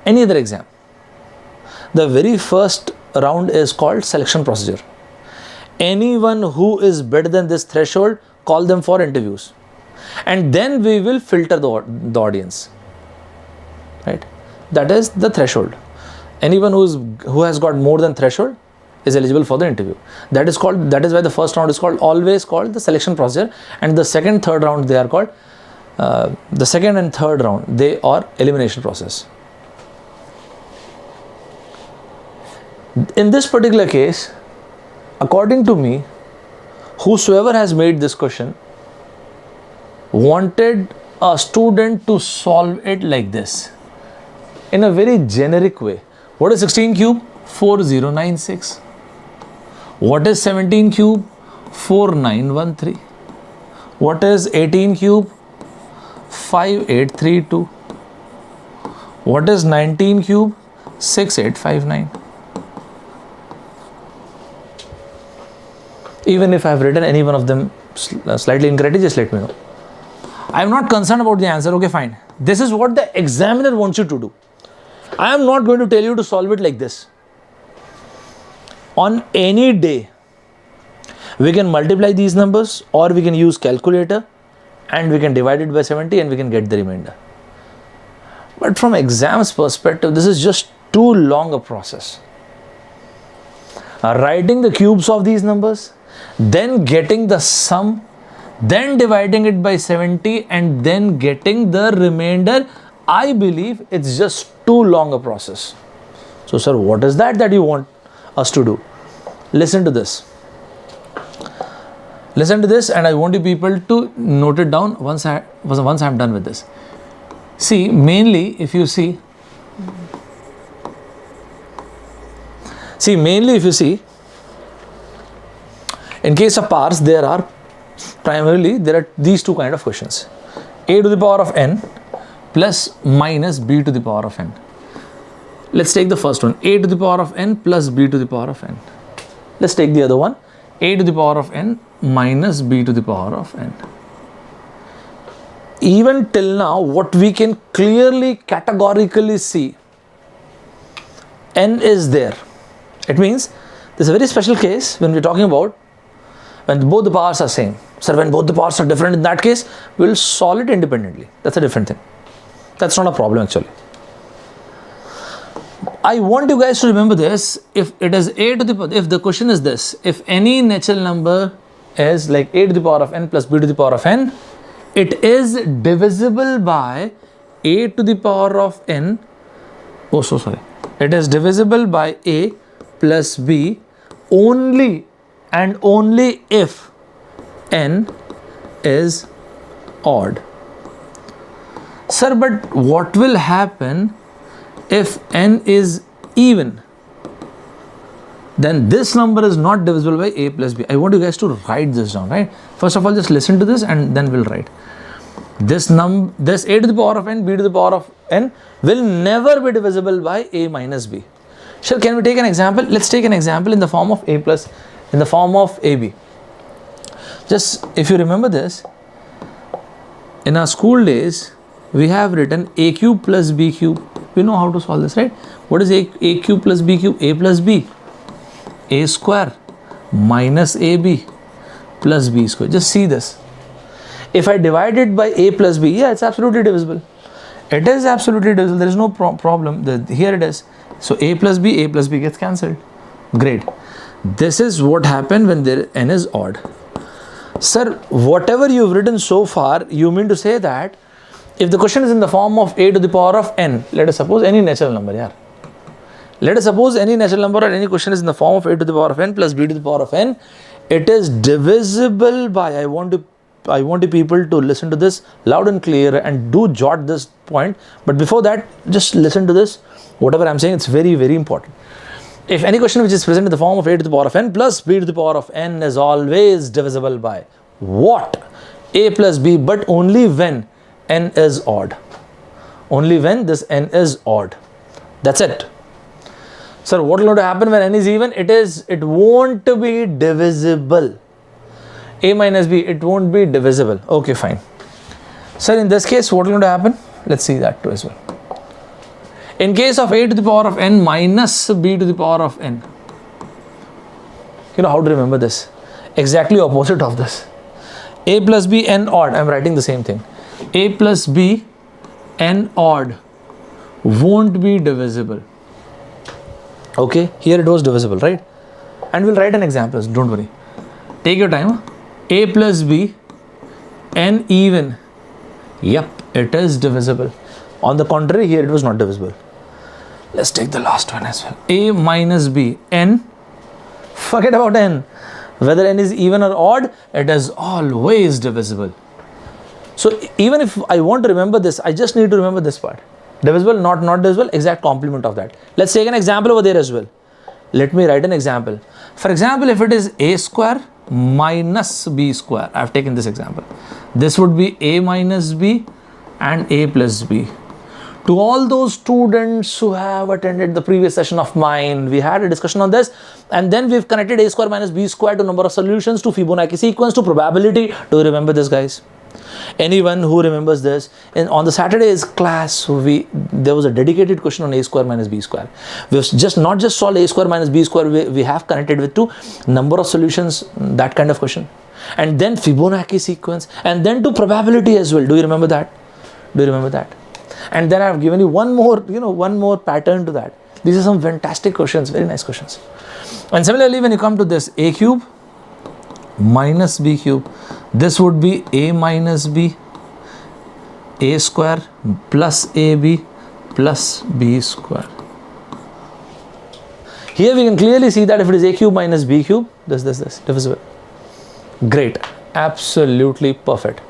any other exam, the very first round is called selection procedure. Anyone who is better than this threshold, call them for interviews. And then we will filter the audience. Right? That is the threshold. Anyone who has got more than threshold is eligible for the interview. That is why the first round is always called the selection procedure, and the second, third round they are called the second and third round, they are elimination process. In this particular case, according to me, whosoever has made this question wanted a student to solve it like this, in a very generic way. What is 16 cube? 4096. What is 17 cube? 4913. What is 18 cube? 5832. What is 19 cube? 6859. Even if I have written any one of them slightly incorrectly, just let me know. I am not concerned about the answer. Okay, fine. This is what the examiner wants you to do. I am not going to tell you to solve it like this. On any day, we can multiply these numbers, or we can use calculator and we can divide it by 70 and we can get the remainder. But from exam's perspective, this is just too long a process. Writing the cubes of these numbers, then getting the sum, then dividing it by 70 and then getting the remainder, I believe it's just too long a process. So sir, what is that you want us to do? Listen to this. Listen to this, and I want you people to note it down once I'm done with this. See, mainly if you see, in case of powers, there are these two kind of questions: a to the power of n plus minus b to the power of n. Let's take the first one, a to the power of n plus b to the power of n. Let's take the other one, a to the power of n minus b to the power of n. Even till now, what we can clearly, categorically see, n is there. It means this is a very special case when we're talking about when both the powers are same. Sir, when both the powers are different, in that case, we'll solve it independently. That's a different thing. That's not a problem actually. I want you guys to remember this. If it is a to the power, if the question is this, if any natural number is like a to the power of n plus b to the power of n, it is divisible by a to the power of n. Oh, so sorry. It is divisible by a plus b only and only if n is odd. Sir, but what will happen if n is even? Then this number is not divisible by a plus b. I want you guys to write this down, right? First of all, just listen to this and then we'll write. This a to the power of n, b to the power of n will never be divisible by a minus b. Sure, can we take an example? Let's take an example in the form of in the form of ab. Just if you remember this, in our school days, we have written a cube plus b cube. We know how to solve this, right? What is a cube plus b cube? A plus b. A square minus ab plus b square. Just see this. If I divide it by a plus b, yeah, it's absolutely divisible. It is absolutely divisible. There is no problem. Here it is. So a plus b gets cancelled. Great. This is what happened when n is odd. Sir, whatever you've written so far, you mean to say that if the question is in the form of a to the power of n, let us suppose any natural number, yeah. Let us suppose any natural number or any question is in the form of a to the power of n plus b to the power of n, it is divisible by, I want you people to listen to this loud and clear and do jot this point. But before that, just listen to this. Whatever I'm saying, it's very, very important. If any question which is present in the form of a to the power of n plus b to the power of n is always divisible by what? A plus b, but only when n is odd. Only when this n is odd. That's it. Sir, what will happen when n is even? It won't be divisible. A minus b, it won't be divisible. Okay, fine. Sir, in this case, what will happen? Let's see that too as well. In case of a to the power of n minus b to the power of n, You know how to remember this? Exactly opposite of this. A plus B n odd, I'm writing the same thing. A plus B n odd won't be divisible. Okay, here it was divisible, right? And we'll write an example, don't worry. Take your time. A plus B n even. Yep, it is divisible. On the contrary, here it was not divisible. Let's take the last one as well. A minus B n. Forget about n. Whether n is even or odd, it is always divisible. So even if I want to remember this, I just need to remember this part. Divisible, not divisible, exact complement of that. Let's take an example over there as well. Let me write an example. For example, if it is a square minus b square, I have taken this example. This would be a minus b and a plus b. To all those students who have attended the previous session of mine, we had a discussion on this, and then we've connected a square minus b square to number of solutions, to Fibonacci sequence, to probability. Do you remember this, guys? Anyone who remembers this, on the Saturday's class, there was a dedicated question on a square minus b square. We've not just solved a square minus b square, we have connected with to number of solutions, that kind of question, and then Fibonacci sequence, and then to probability as well. Do you remember that? Do you remember that? And then I have given you one more pattern to that. These are some fantastic questions, very nice questions. And similarly, when you come to this a cube minus b cube, this would be a minus b, a square plus ab plus b square. Here we can clearly see that if it is a cube minus b cube, this divisible. Great, absolutely perfect.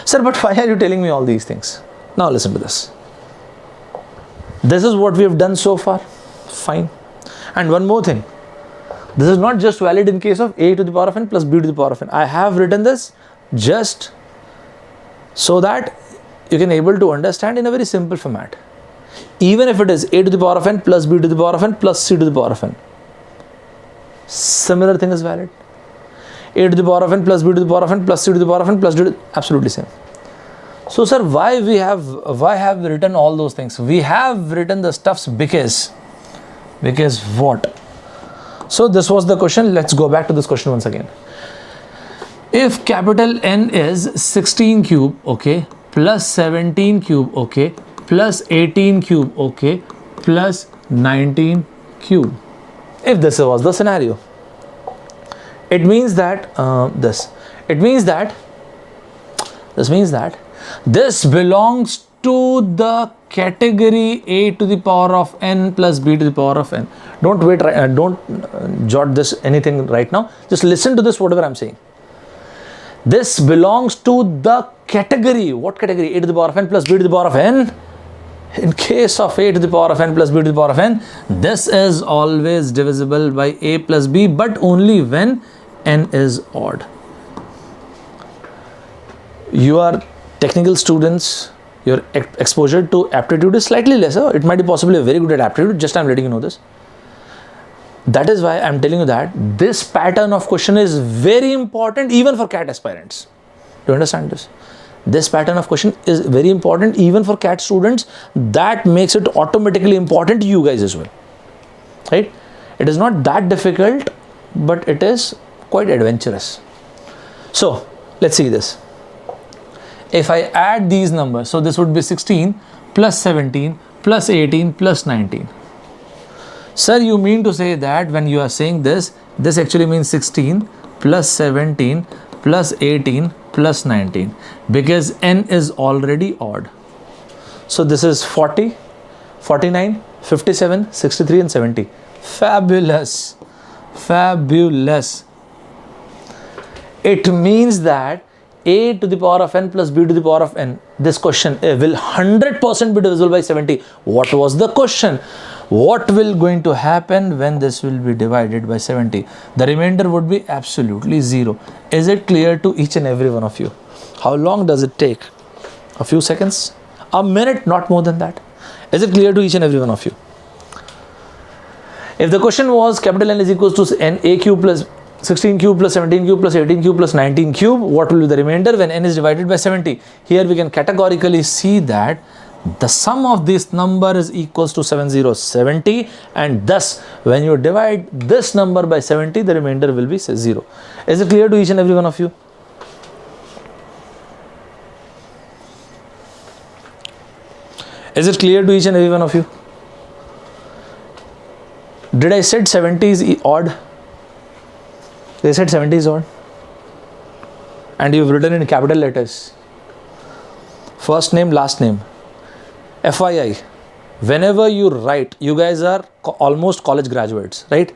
Sir, but why are you telling me all these things? Now listen to this. This is what we have done so far. Fine. And one more thing. This is not just valid in case of a to the power of n plus b to the power of n. I have written this just so that you can able to understand in a very simple format. Even if it is a to the power of n plus b to the power of n plus c to the power of n, similar thing is valid. A to the power of n plus b to the power of n plus c to the power of n plus d to absolutely same. So sir, why have we written all those things? We have written the stuffs because what? So this was the question. Let's go back to this question once again. If capital N is 16 cube, okay, plus 17 cube, okay, plus 18 cube, okay, plus 19 cube. If this was the scenario, it means that this belongs to the category a to the power of n plus b to the power of n. Don't wait, don't jot this anything right now. Just listen to this, whatever I'm saying. This belongs to the category. What category? A to the power of n plus b to the power of n. In case of a to the power of n plus b to the power of n, this is always divisible by a plus b, but only when n is odd. You are technical students, your exposure to aptitude is slightly lesser. It might be possibly very good at aptitude, just I'm letting you know this. That is why I'm telling you that this pattern of question is very important even for CAT aspirants. Do you understand this? This pattern of question is very important even for CAT students. That makes it automatically important to you guys as well. Right? It is not that difficult, but it is quite adventurous. So let's see this. If I add these numbers, so this would be 16 plus 17 plus 18 plus 19. Sir, you mean to say that when you are saying this actually means 16 plus 17 plus 18 plus 19, because n is already odd. So this is 40, 49, 57, 63 and 70. Fabulous. Fabulous. It means that a to the power of n plus b to the power of n, this question will 100% be divisible by 70. What was the question? What will going to happen when this will be divided by 70? The remainder would be absolutely 0. Is it clear to each and every one of you? How long does it take? A few seconds? A minute, not more than that. Is it clear to each and every one of you? If the question was capital N is equals to n a cube plus 16 cube plus 17 cube plus 18 cube plus 19 cube, what will be the remainder when n is divided by 70? Here we can categorically see that The sum of this number is equals to 7070, and thus when you divide this number by 70, the remainder will be 0. Is it clear to each and every one of you? Is it clear to each and every one of you? Did I said 70 is odd? They said 70 is odd. And you've written in capital letters. First name, last name. FYI, whenever you write, you guys are almost college graduates, right?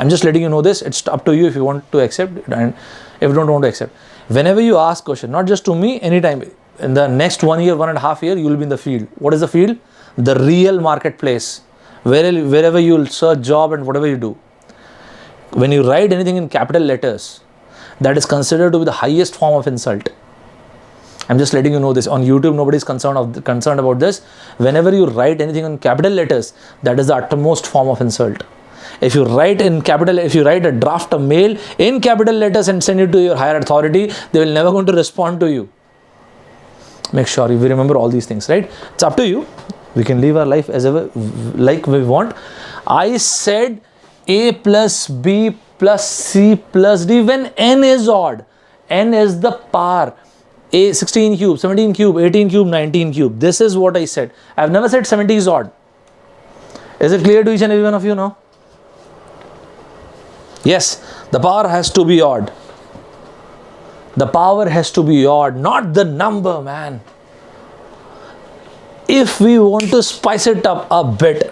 I'm just letting you know this. It's up to you if you want to accept it and if you don't want to accept. Whenever you ask question, not just to me, anytime in the next 1 year, 1.5 years, you will be in the field. What is the field? The real marketplace, wherever you will search job and whatever you do. When you write anything in capital letters, that is considered to be the highest form of insult. I'm just letting you know this. On YouTube, nobody is concerned about this. Whenever you write anything in capital letters, that is the uttermost form of insult. If you write a draft a mail in capital letters and send it to your higher authority, they will never going to respond to you. Make sure you remember all these things, right? It's up to you. We can live our life as ever like we want. I said A plus B plus C plus D when n is odd. N is the power. A 16 cube, 17 cube, 18 cube, 19 cube. This is what I said. I have never said 70 is odd. Is it clear to each and every one of you now? Yes, the power has to be odd. The power has to be odd, not the number, man. If we want to spice it up a bit,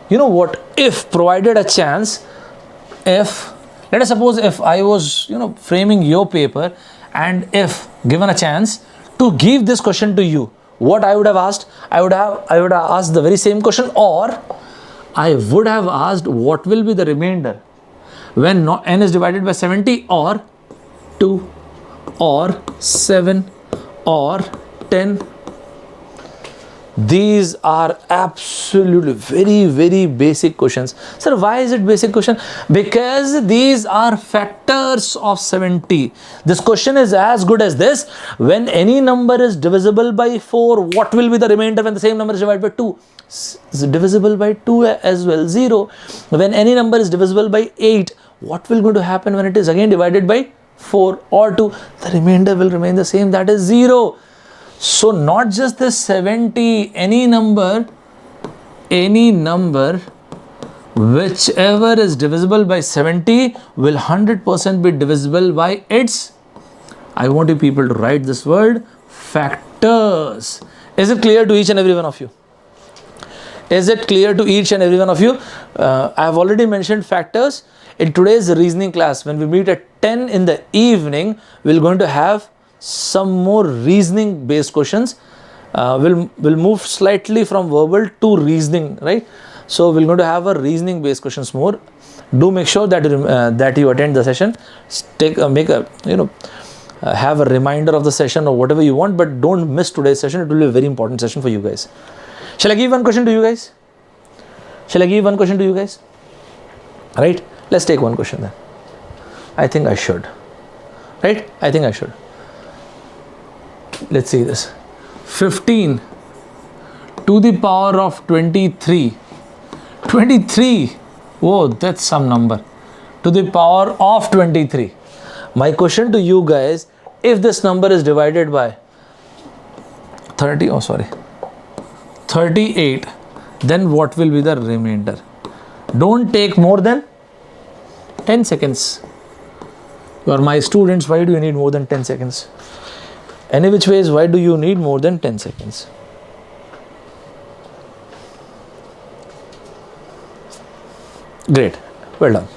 you know what? If provided a chance, if let us suppose if I was, framing your paper, and if given a chance to give this question to you, what I would have asked? I would have asked the very same question, or I would have asked what will be the remainder when n is divided by 70, or 2, or 7, or 10. These are absolutely very, very basic questions. Sir, why is it basic question? Because these are factors of 70. This question is as good as this. When any number is divisible by 4, what will be the remainder when the same number is divided by 2? It's divisible by 2 as well, 0. When any number is divisible by 8, what will going to happen when it is again divided by 4 or 2? The remainder will remain the same, that is 0. So not just the 70, any number whichever is divisible by 70 will 100% be divisible by its, I want you people to write this word, factors. Is it clear to each and every one of you? Is it clear to each and every one of you? I have already mentioned factors. In today's reasoning class, when we meet at 10 in the evening, we're going to have some more reasoning based questions. We'll move slightly from verbal to reasoning, right? So we're going to have a reasoning based questions more. Do make sure that that you attend the session. Have a reminder of the session or whatever you want, but don't miss today's session. It will be a very important session for you guys. Shall I give one question to you guys? Right? Let's take one question then. I think I should. Right? I think I should. Let's see this. 15 to the power of 23. 23. Whoa, that's some number. To the power of 23. My question to you guys, if this number is divided by 38, then what will be the remainder? Don't take more than 10 seconds. You are my students, why do you need more than 10 seconds? Any which ways, why do you need more than 10 seconds? Great, well done.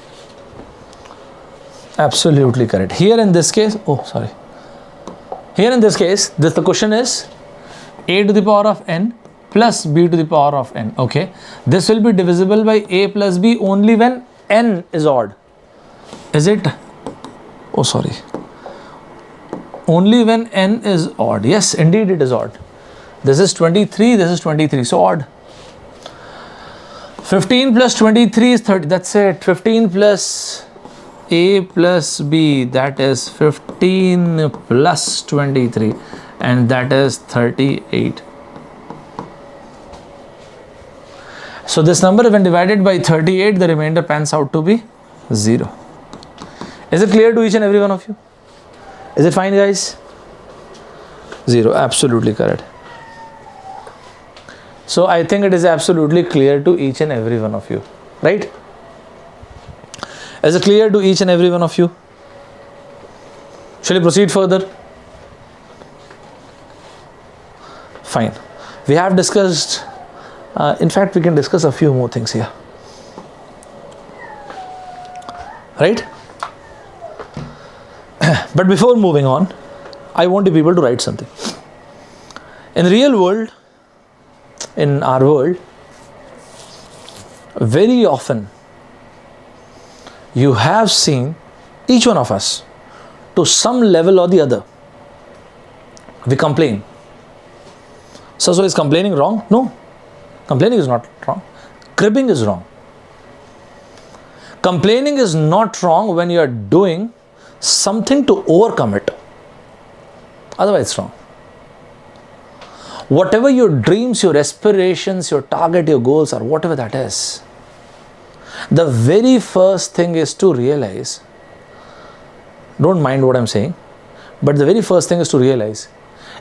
Absolutely correct. Here in this case, the question is a to the power of n plus b to the power of n. Okay, this will be divisible by a plus b only when n is odd. Is it? Only when n is odd. Yes, indeed it is odd. This is 23, this is 23, so odd. 15 plus 23 is 30, that's it. 15 plus a plus b, that is 15 plus 23, and that is 38. So this number when divided by 38, the remainder pans out to be 0. Is it clear to each and every one of you? Is it fine, guys? 0, absolutely correct. So I think it is absolutely clear to each and every one of you, right? Is it clear to each and every one of you? Shall we proceed further? Fine. We have discussed, in fact, we can discuss a few more things here. Right? But before moving on, I want you people to write something. In the real world, in our world, very often you have seen each one of us to some level or the other. We complain. So is complaining wrong? No. Complaining is not wrong. Cribbing is wrong. Complaining is not wrong when you are doing something to overcome it. Otherwise it's wrong. Whatever your dreams, your aspirations, your target, your goals are, whatever that is, the very first thing is to realize, don't mind what I'm saying, but the very first thing is to realize,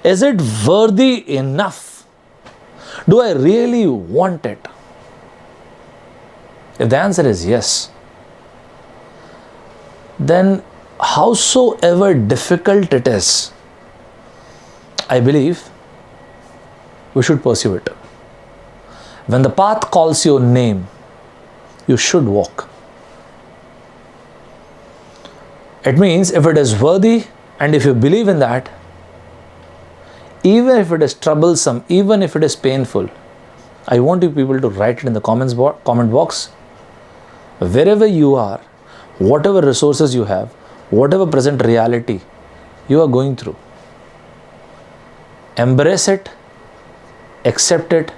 is it worthy enough? Do I really want it? If the answer is yes, then howsoever difficult it is, I believe we should pursue it. When the path calls your name, you should walk. It means if it is worthy and if you believe in that, even if it is troublesome, even if it is painful, I want you people to write it in the comment box. Wherever you are, whatever resources you have, whatever present reality you are going through, embrace it, accept it,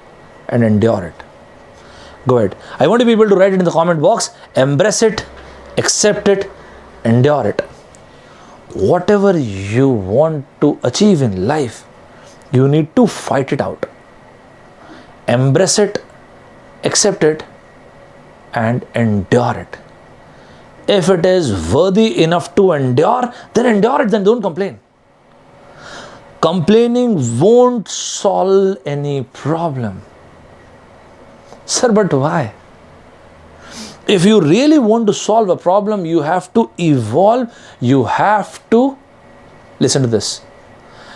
and endure it. Go ahead. I want you people to write it in the comment box. Embrace it, accept it, endure it. Whatever you want to achieve in life, you need to fight it out. Embrace it, accept it, and endure it. If it is worthy enough to endure, then endure it, then don't complain. Complaining won't solve any problem. Sir, but why? If you really want to solve a problem, you have to evolve. You have to, listen to this,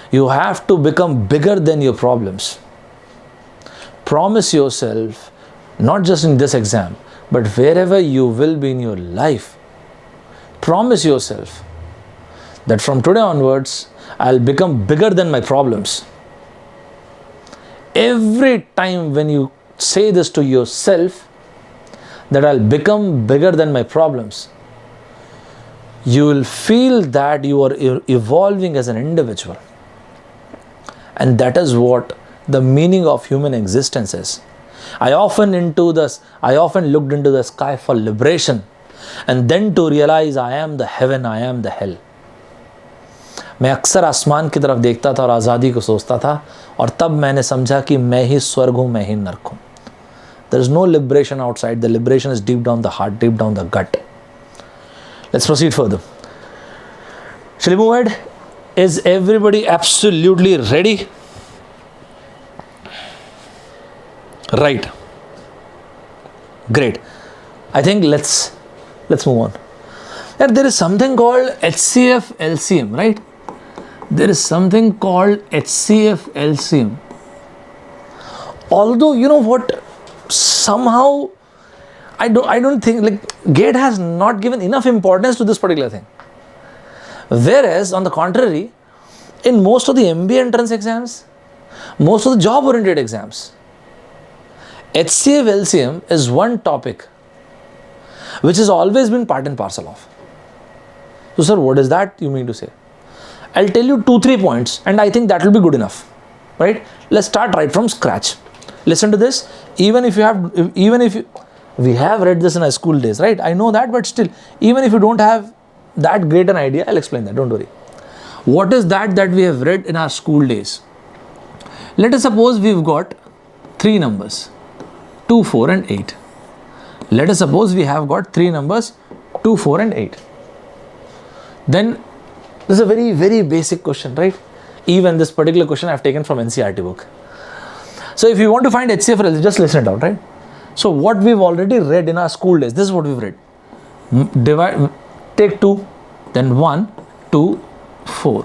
you have to become bigger than your problems. Promise yourself, not just in this exam, but wherever you will be in your life, promise yourself that from today onwards, I'll become bigger than my problems. Every time when you say this to yourself, that I'll become bigger than my problems, you will feel that you are evolving as an individual. And that is what the meaning of human existence is. I often looked into the sky for liberation, and then to realize I am the heaven, I am the hell. मैं अक्सर आसमान की तरफ देखता था और आज़ादी को सोचता था, और तब मैंने समझा कि मैं ही स्वर्ग हूँ, मैं ही नरक हूँ. There is no liberation outside. The liberation is deep down the heart, deep down the gut. Let's proceed further. Shall we move ahead? Is everybody absolutely ready? Right. Great. I think let's move on. And there is something called HCF LCM, right? There is something called HCF LCM. Although, you know what, somehow I don't think, like, GATE has not given enough importance to this particular thing. Whereas on the contrary, in most of the MBA entrance exams, most of the job oriented exams, HCF LCM is one topic which has always been part and parcel of. So sir, what is that you mean to say? I'll tell you 2-3 points, and I think that will be good enough, right? Let's start right from scratch. Listen to this. We have read this in our school days, right? I know that, but still, even if you don't have that great an idea, I'll explain that, don't worry. What is that we have read in our school days? Let us suppose we've got 3 numbers. 2, 4 and 8. Let us suppose we have got three numbers 2, 4 and 8. Then this is a very, very basic question, right? Even this particular question I have taken from NCERT book. So if you want to find HCF or LCM, just listen it out, right? So what we've already read in our school days, this is what we've read. Take 2, then 1, 2, 4.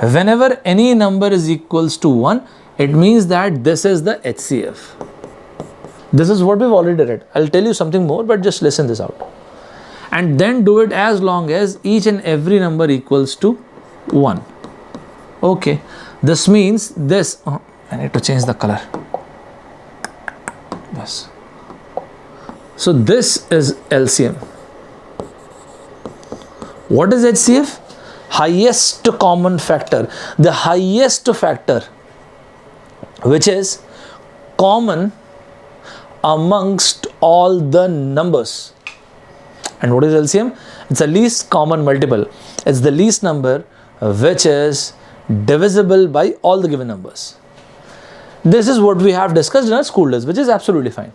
Whenever any number is equals to 1, it means that this is the HCF. This is what we've already read. I'll tell you something more, but just listen this out. And then do it as long as each and every number equals to 1. Okay, this means this, I need to change the color. Yes. So this is LCM. What is HCF? Highest common factor. The highest factor which is common amongst all the numbers. And what is LCM? It's the least common multiple. It's the least number which is divisible by all the given numbers. This is what we have discussed in our school days, which is absolutely fine.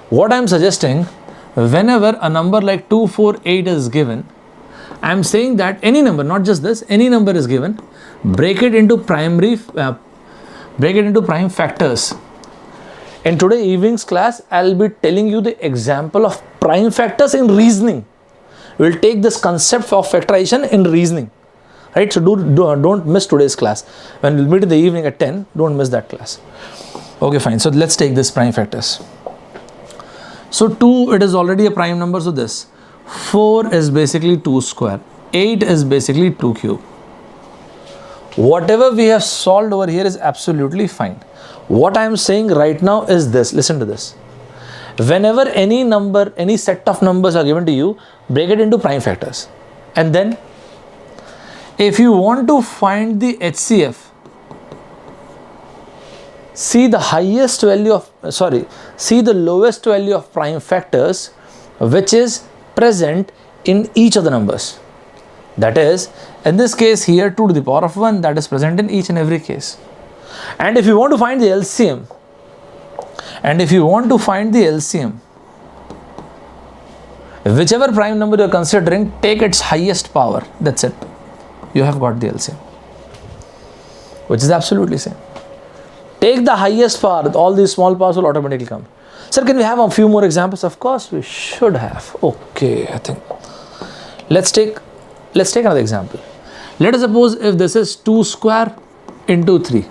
What I am suggesting, whenever a number like 2, 4, 8 is given, I am saying that any number, not just this, any number is given, break it into prime factors. In today evening's class, I'll be telling you the example of prime factors in reasoning. We'll take this concept of factorization in reasoning. Right? So don't miss today's class. When we'll meet in the evening at 10, don't miss that class. Okay, fine. So let's take this prime factors. So 2, it is already a prime number. So this 4 is basically 2 square. 8 is basically 2 cube. Whatever we have solved over here is absolutely fine. What I am saying right now is this. Listen to this. Whenever any number, any set of numbers are given to you, break it into prime factors. And then if you want to find the HCF, see the lowest value of prime factors which is present in each of the numbers. That is, in this case here 2 to the power of 1, that is present in each and every case. And if you want to find the LCM, whichever prime number you are considering, take its highest power. That's it. You have got the LCM, which is absolutely same. Take the highest power, all these small powers will automatically come. Sir, can we have a few more examples? Of course, we should have. Okay, I think. Let's take another example. Let us suppose if this is 2 square into 3.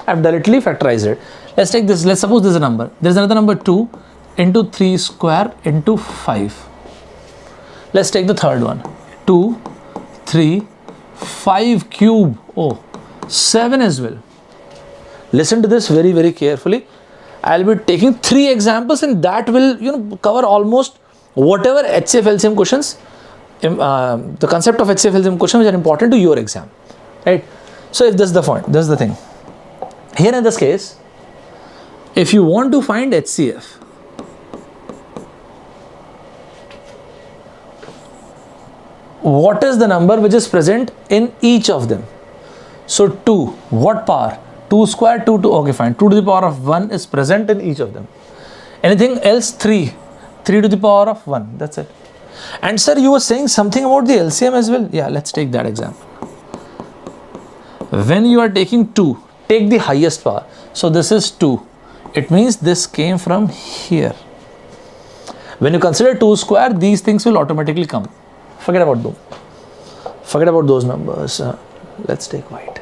I've directly factorized it. Let's take this. Let's suppose this is a number. There's another number 2 into 3 square into 5. Let's take the third one. 2, 3, 5 cube. Oh, 7 as well. Listen to this very, very carefully. I'll be taking 3 examples and that will cover almost whatever HCF LCM questions, the concept of HCF LCM questions which are important to your exam, right? So if this is the point, this is the thing. Here in this case, if you want to find HCF, what is the number which is present in each of them? So 2, what power? 2 square, 2, 2, okay fine. 2 to the power of 1 is present in each of them. Anything else? 3 to the power of 1, that's it. And sir, you were saying something about the LCM as well. Yeah, let's take that example. When you are taking 2, take the highest power. So this is 2. It means this came from here. When you consider 2 square, these things will automatically come. Forget about them. Forget about those numbers. Let's take white.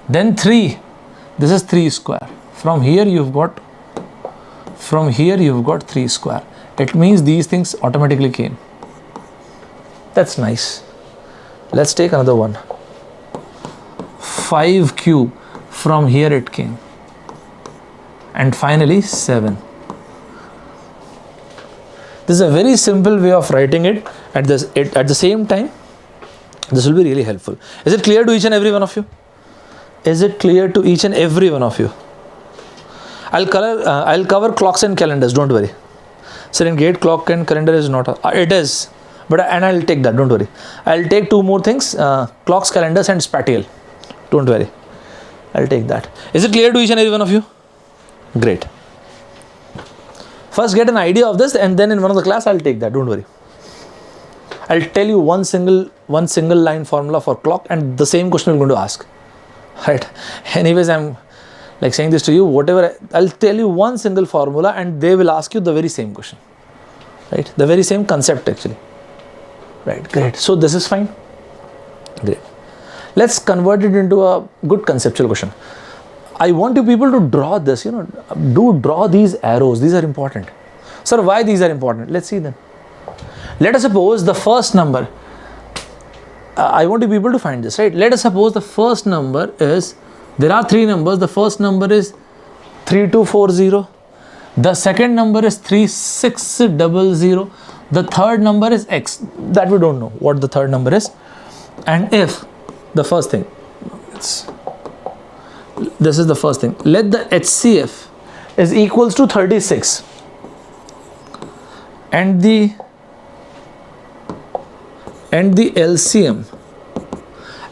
Then 3. This is 3 square. From here you've got 3 square. It means these things automatically came. That's nice. Let's take another one. 5 cube. From here it came. And finally 7. This is a very simple way of writing it. At the same time, this will be really helpful. Is it clear to each and every one of you? Is it clear to each and every one of you? I'll cover clocks and calendars, don't worry. So in GATE, clock and calendar is not, it is, but I'll take that, don't worry. I'll take 2 more things, clocks, calendars and spatial, don't worry. I'll take that. Is it clear to each and every one of you? Great. First get an idea of this, and then in one of the class I'll take that, don't worry. I'll tell you one single line formula for clock, and the same question we're going to ask. Right? Anyways, I'm like saying this to you, whatever, I'll tell you one single formula and they will ask you the very same question. Right? The very same concept actually. Right, great. So this is fine. Great. Let's convert it into a good conceptual question. I want you people to draw this, do draw these arrows. These are important. Sir, why these are important? Let's see then. Let us suppose the first number, I want you people to find this, right? Let us suppose the first number is, there are three numbers. The first number is 3240. The second number is 3600. The third number is X. That we don't know what the third number is. And if the first thing, this is the first thing. Let the HCF is equals to 36. And the LCM.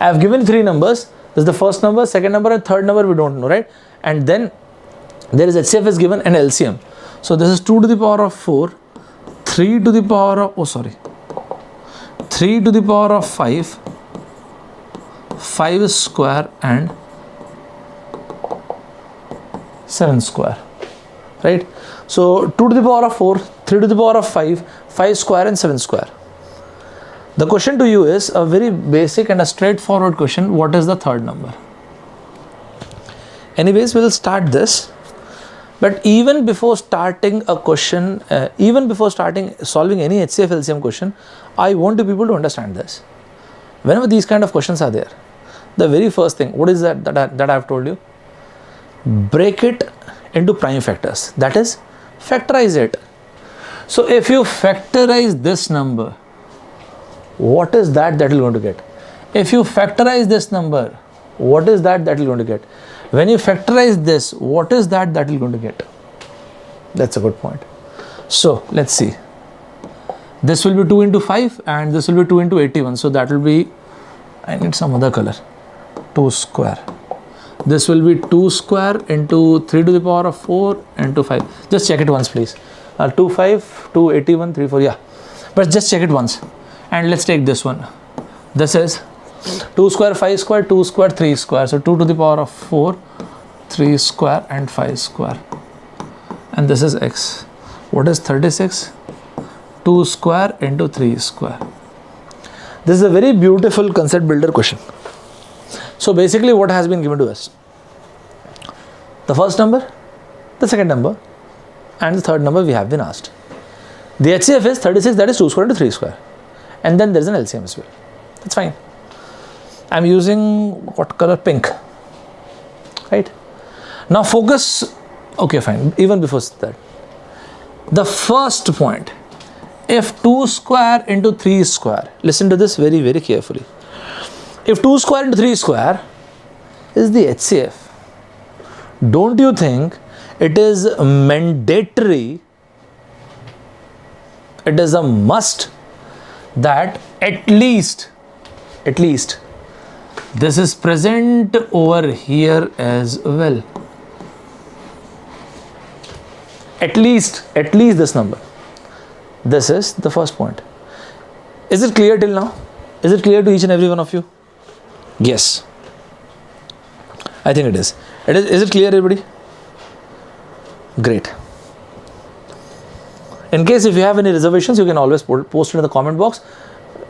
I have given three numbers. This is the first number, second number, and third number we don't know, right? And then there is HCF is given and LCM. So this is 2 to the power of 4, 3 to the power of, 3 to the power of 5, 5 square and 7 square, right? So 2 to the power of 4, 3 to the power of 5, 5 square and 7 square. The question to you is a very basic and a straightforward question. What is the third number? Anyways, we'll start this. But even before starting a question, even before starting solving any HCF LCM question, I want you people to understand this. Whenever these kind of questions are there, the very first thing, what is that I have told you? Break it into prime factors. That is, factorize it. So if you factorize this number, what is that you're going to get? If you factorize this number, what is that you're going to get? When you factorize this, what is that you're going to get? That's a good point. So let's see. This will be 2 into 5 and this will be 2 into 81. So that will be, I need some other color, 2 square. This will be 2 square into 3 to the power of 4 into 5. Just check it once, please. 2, 5, 2, 81, 3, 4, yeah. But just check it once. And let's take this one. This is 2 square, 5 square, 2 square, 3 square. So 2 to the power of 4, 3 square and 5 square. And this is X. What is 36? 2 square into 3 square. This is a very beautiful concept builder question. So basically what has been given to us? The first number, the second number, and the third number we have been asked. The HCF is 36, that is 2 square into 3 square. And then there is an LCM as well. That's fine. I'm using what color? Pink. Right? Now focus. Okay, fine. Even before that. The first point. If 2 square into 3 square. Listen to this very, very carefully. If 2 square into 3 square is the HCF, don't you think it is mandatory, it is a must that at least this is present over here as well? At least this number. This is the first point. Is it clear till now? Is it clear to each and every one of you? Yes. I think it is. Is it clear, everybody? Great. In case if you have any reservations, you can always post it in the comment box.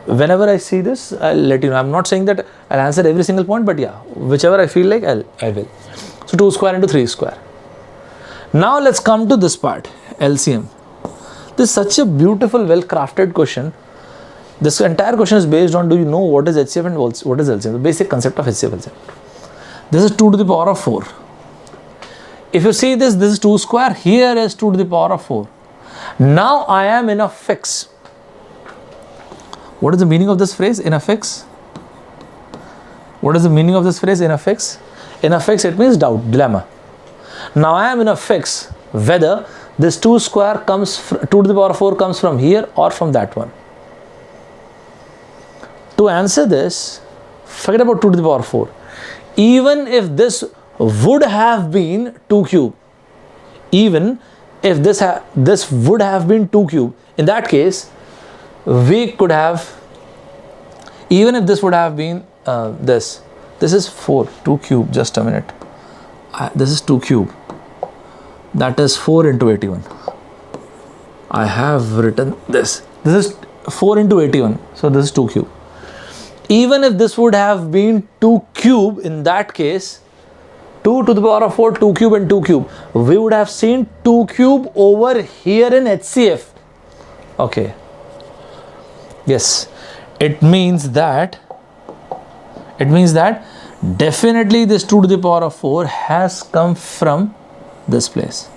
Whenever I see this, I'll let you know. I'm not saying that I'll answer every single point, but yeah, whichever I feel like, I will. So 2 square into 3 square. Now let's come to this part, LCM. This is such a beautiful, well-crafted question. This entire question is based on, do you know what is HCF and what is LCM? The basic concept of HCF LCM. This is 2 to the power of 4. If you see this is 2 square. Here is 2 to the power of 4. Now I am in a fix. What is the meaning of this phrase, in a fix? What is the meaning of this phrase, in a fix? In a fix, it means doubt, dilemma. Now I am in a fix whether this 2 square comes, 2 to the power of 4 comes from here or from that one. To answer this, forget about 2 to the power of 4. Even if this would have been 2 cube. Even if this would have been 2 cube, in that case, we could have, even if this would have been this is 4, 2 cube, just a minute. This is 2 cube. That is 4 into 81. I have written this. This is 4 into 81. So this is 2 cube. Even if this would have been 2 cube, in that case, 2 to the power of 4, 2 cube and 2 cube, we would have seen 2 cube over here in HCF. Okay. Yes. It means that definitely this 2 to the power of 4 has come from this place.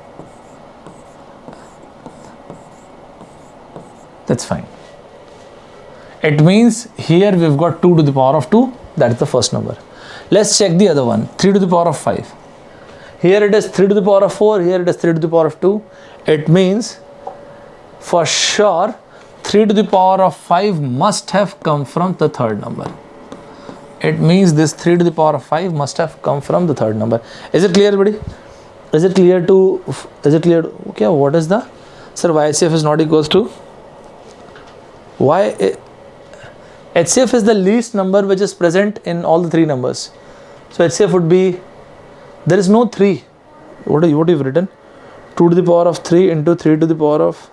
That's fine. It means here we've got 2 to the power of 2. That is the first number. Let's check the other one. 3 to the power of 5. Here it is 3 to the power of 4. Here it is 3 to the power of 2. It means for sure 3 to the power of 5 must have come from the third number. It means this 3 to the power of 5 must have come from the third number. Is it clear, everybody? Is it clear? Okay, what is the, sir, why HCF is not equals to, why HCF is the least number which is present in all the 3 numbers. So HCF would be, there is no 3. What you've written? 2 to the power of 3 into 3 to the power of,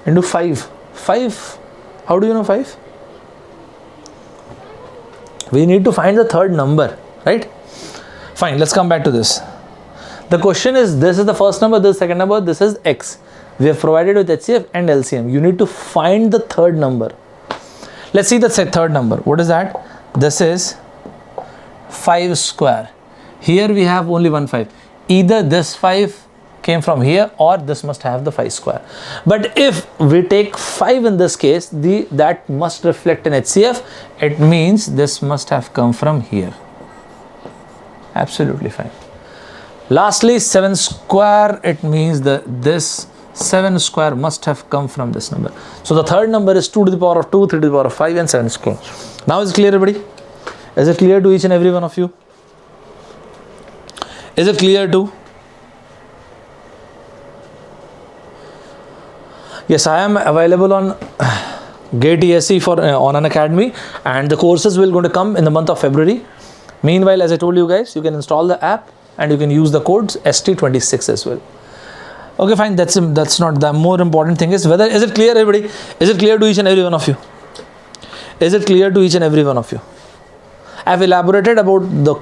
into 5. 5, how do you know 5? We need to find the third number, right? Fine, let's come back to this. The question is, this is the first number, this is the second number, this is X. We have provided with HCF and LCM. You need to find the third number. Let's see the third number. What is that? This is 5 square. Here we have only 1 5. Either this 5 came from here or this must have the 5 square. But if we take 5 in this case, that must reflect in HCF. It means this must have come from here. Absolutely fine. Lastly, 7 square. It means that this 7 square must have come from this number. So the third number is 2 to the power of 2, 3 to the power of 5 and 7 square. Now is it clear, everybody? Is it clear to each and every one of you? Is it clear to? Yes, I am available on GATE ESE for on Unacademy, and the courses will going to come in the month of February. Meanwhile, as I told you guys, you can install the app and you can use the codes ST26 as well. Okay, fine. That's not the more important thing. Is it clear, everybody? Is it clear to each and every one of you? Is it clear to each and every one of you? I've elaborated about the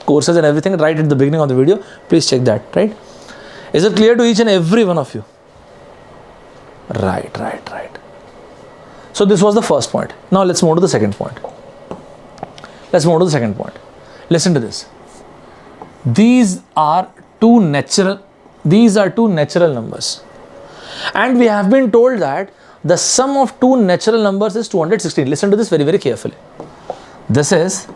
courses and everything right at the beginning of the video. Please check that. Right? Is it clear to each and every one of you? Right. So this was the first point. Now let's move to the second point. Listen to this. These are two natural numbers, and we have been told that the sum of two natural numbers is 216. Listen to this very, very carefully. This is,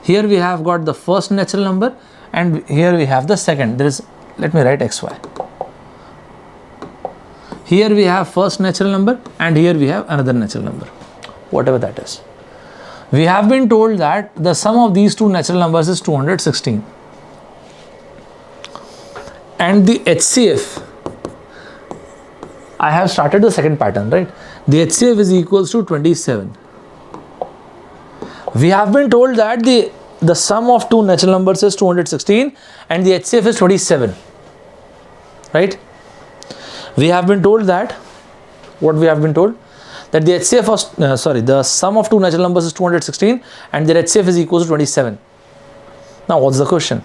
here we have got the first natural number and here we have the second. Let me write xy. Here we have first natural number and here we have another natural number, whatever that is. We have been told that the sum of these two natural numbers is 216. And the HCF, I have started the second pattern, right? The HCF is equals to 27. We have been told that the sum of two natural numbers is 216 and the HCF is 27, right? We have been told that, what we have been told? That the HCF was, the sum of two natural numbers is 216 and their HCF is equals to 27. Now what's the question?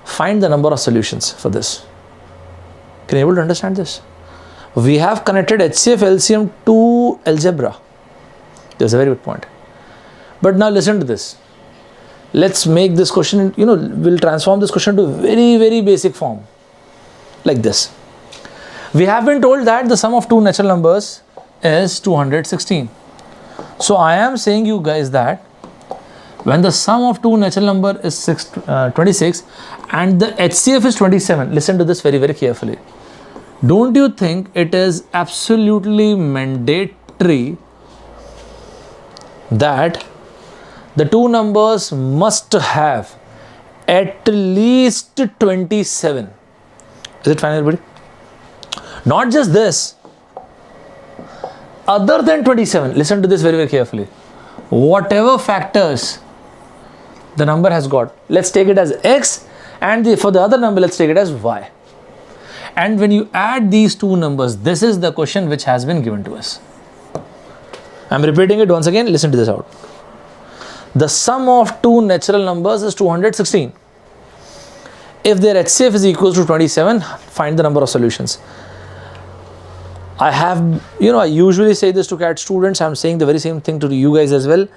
Find the number of solutions for this. Can you able to understand this? We have connected HCF LCM to algebra. That's a very good point. But now listen to this. Let's make this question, we'll transform this question to very, very basic form. Like this. We have been told that the sum of two natural numbers is 216. So I am saying you guys that when the sum of two natural number is 26 and the HCF is 27, listen to this very, very carefully. Don't you think it is absolutely mandatory that the two numbers must have at least 27. Is it fine, everybody? Not just this, other than 27. Listen to this very, very carefully. Whatever factors the number has got, let's take it as x, and for the other number, let's take it as y. And when you add these two numbers, this is the question which has been given to us. I'm repeating it once again. Listen to this out. The sum of two natural numbers is 216. If their HCF is equal to 27, find the number of solutions. I usually say this to CAT students. I'm saying the very same thing to you guys as well.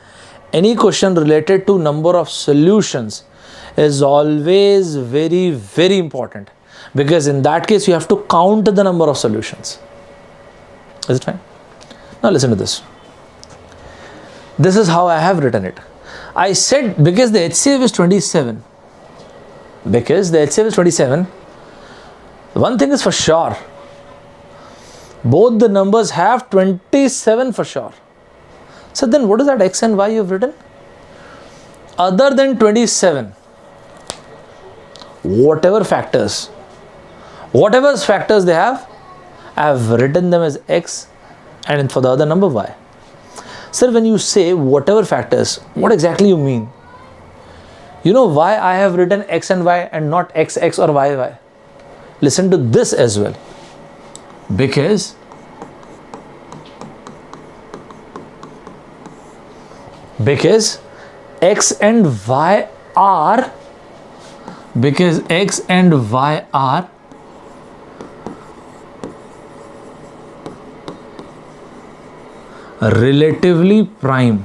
Any question related to number of solutions is always very, very important, because in that case you have to count the number of solutions. Is it fine? Now listen to this. This is how I have written it. I said because the HCF is 27. Because the HCF is 27, one thing is for sure. Both the numbers have 27 for sure. So then what is that x and y you have written? Other than 27, whatever factors they have, I have written them as x, and for the other number y. Sir, when you say whatever factors, what exactly you mean? You know why I have written x and y and not x or y? Listen to this as well. Because x and y are relatively prime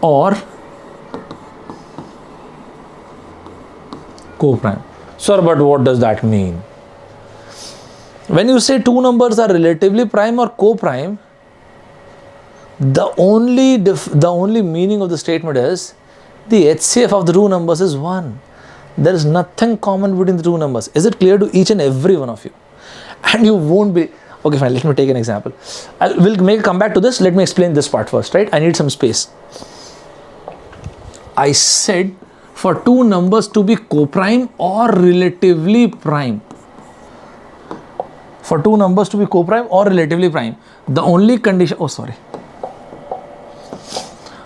or co-prime. Sir, but what does that mean? When you say two numbers are relatively prime or co-prime, the only meaning of the statement is the HCF of the two numbers is 1. There is nothing common between the two numbers. Is it clear to each and every one of you? And you won't be... Okay, fine, let me take an example. We'll come back to this. Let me explain this part first, right? I need some space. I said for two numbers to be co-prime or relatively prime. For two numbers to be co-prime or relatively prime, the only condition... Oh, sorry.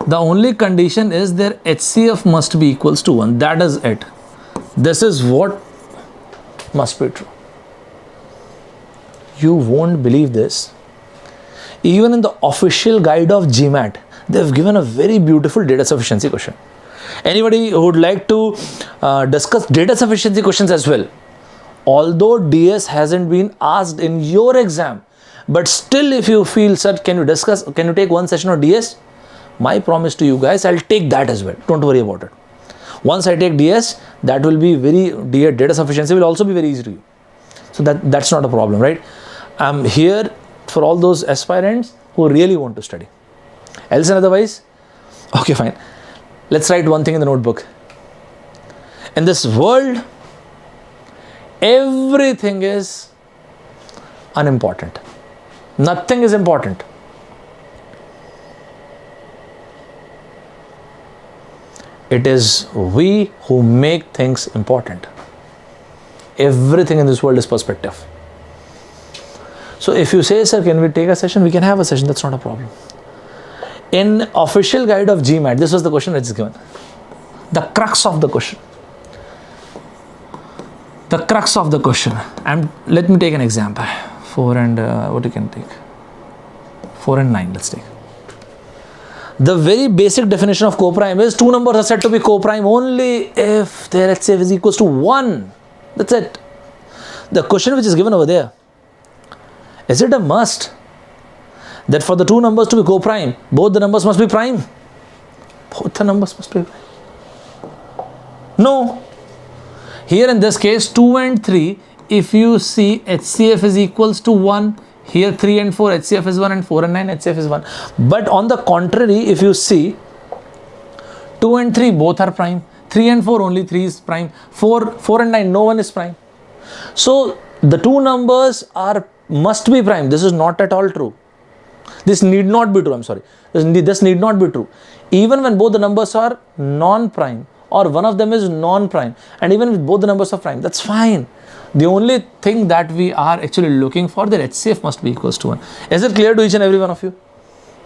The only condition is their HCF must be equals to 1. That is it. This is what must be true. You won't believe this. Even in the official guide of GMAT, they have given a very beautiful data sufficiency question. Anybody who would like to discuss data sufficiency questions as well? Although DS hasn't been asked in your exam, but still if you feel, sir, can you take one session on DS? My promise to you guys, I'll take that as well. Don't worry about it. Once I take DS, that will be data sufficiency will also be very easy to you. So that's not a problem, right? I'm here for all those aspirants who really want to study. Else and otherwise, okay, fine. Let's write one thing in the notebook. In this world, everything is unimportant. Nothing is important. It is we who make things important. Everything in this world is perspective. So if you say, sir, can we take a session? We can have a session. That's not a problem. In official guide of GMAT, this was the question that is given. The crux of the question. The crux of the question. And let me take an example. 4 and what you can take? 4 and 9, let's take. The very basic definition of co-prime is two numbers are said to be co-prime only if their HCF is equals to 1. That's it. The question which is given over there, is it a must that for the two numbers to be co-prime, both the numbers must be prime? Both the numbers must be prime. No. Here in this case, 2 and 3, if you see HCF is equals to 1, here 3 and 4 HCF is 1 and 4 and 9 HCF is 1. But on the contrary, if you see 2 and 3 both are prime, 3 and 4 only 3 is prime, 4 and 9 no one is prime. So the two numbers must be prime. This is not at all true. This need not be true, I'm sorry. This need not be true. Even when both the numbers are non-prime or one of them is non-prime, and even with both the numbers are prime, that's fine. The only thing that we are actually looking for, that HCF must be equals to 1. Is it clear to each and every one of you?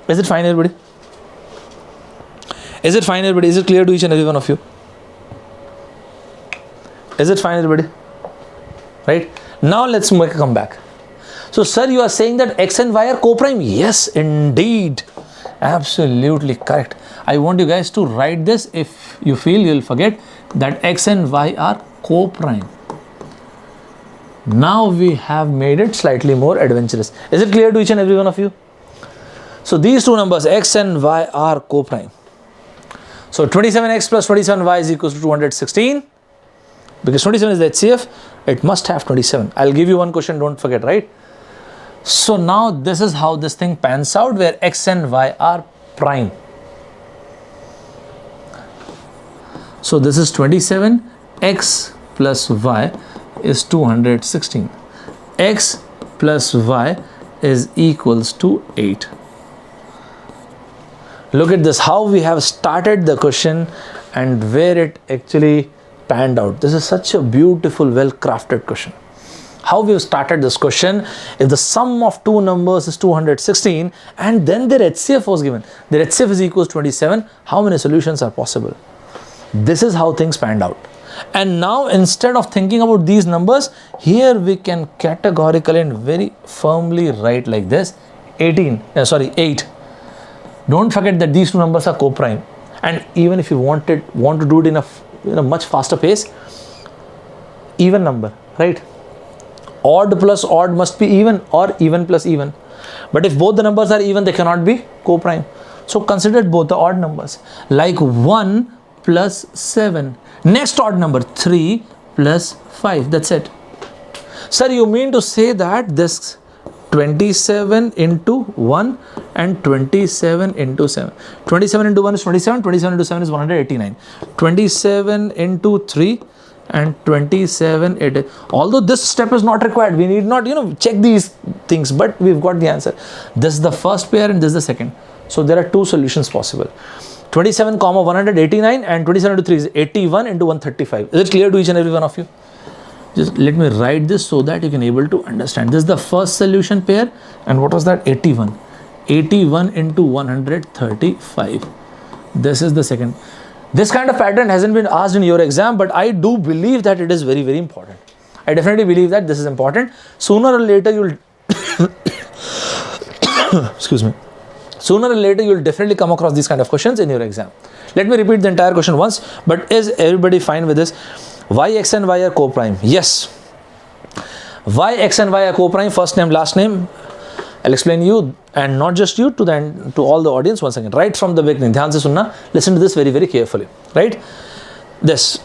Is it fine, everybody? Is it fine, everybody? Is it clear to each and every one of you? Is it fine, everybody? Right? Now let's make a comeback. So, sir, you are saying that X and Y are co-prime? Yes, indeed. Absolutely correct. I want you guys to write this. If you feel you'll forget, that X and Y are co-prime. Now we have made it slightly more adventurous. Is it clear to each and every one of you? So these two numbers, X and Y, are co-prime. So 27X plus 27Y is equals to 216. Because 27 is the HCF, it must have 27. I'll give you one question, don't forget, right? So now this is how this thing pans out, where X and Y are prime. So this is 27, X plus Y is 216. X plus Y is equals to 8. Look at this, how we have started the question and where it actually panned out. This is such a beautiful, well-crafted question. How we have started this question, if the sum of two numbers is 216 and then their HCF was given, their HCF is equals to 27, how many solutions are possible? This is how things panned out. And now instead of thinking about these numbers, here we can categorically and very firmly write like this, 8. Don't forget that these two numbers are co-prime. And even if you want to do it in a much faster pace, even number, right? Odd plus odd must be even, or even plus even. But if both the numbers are even, they cannot be co-prime. So consider both the odd numbers, like 1 plus 7. Next odd number, 3 plus 5. That's it. Sir, you mean to say that this 27 into 1 and 27 into 7. 27 into 1 is 27, 27 into 7 is 189. 27 into 3 and 27 it is. Although this step is not required, we need not check these things, but we've got the answer. This is the first pair and this is the second. So there are two solutions possible. 27 comma 189 and 27 into 3 is 81 into 135. Is it clear to each and every one of you? Just let me write this so that you can able to understand. This is the first solution pair, and what was that? 81. 81 into 135. This is the second. This kind of pattern hasn't been asked in your exam, but I do believe that it is very, very important. I definitely believe that this is important. Sooner or later you'll excuse me. Sooner or later you'll definitely come across these kind of questions in your exam. Let me repeat the entire question once, but is everybody fine with this? Why X and Y are co-prime? Yes. Why X and Y are co-prime? First name, last name. I'll explain you, and not just you, to all the audience once again. Right from the beginning. Dhyan se sunna. Listen to this very, very carefully. Right? This.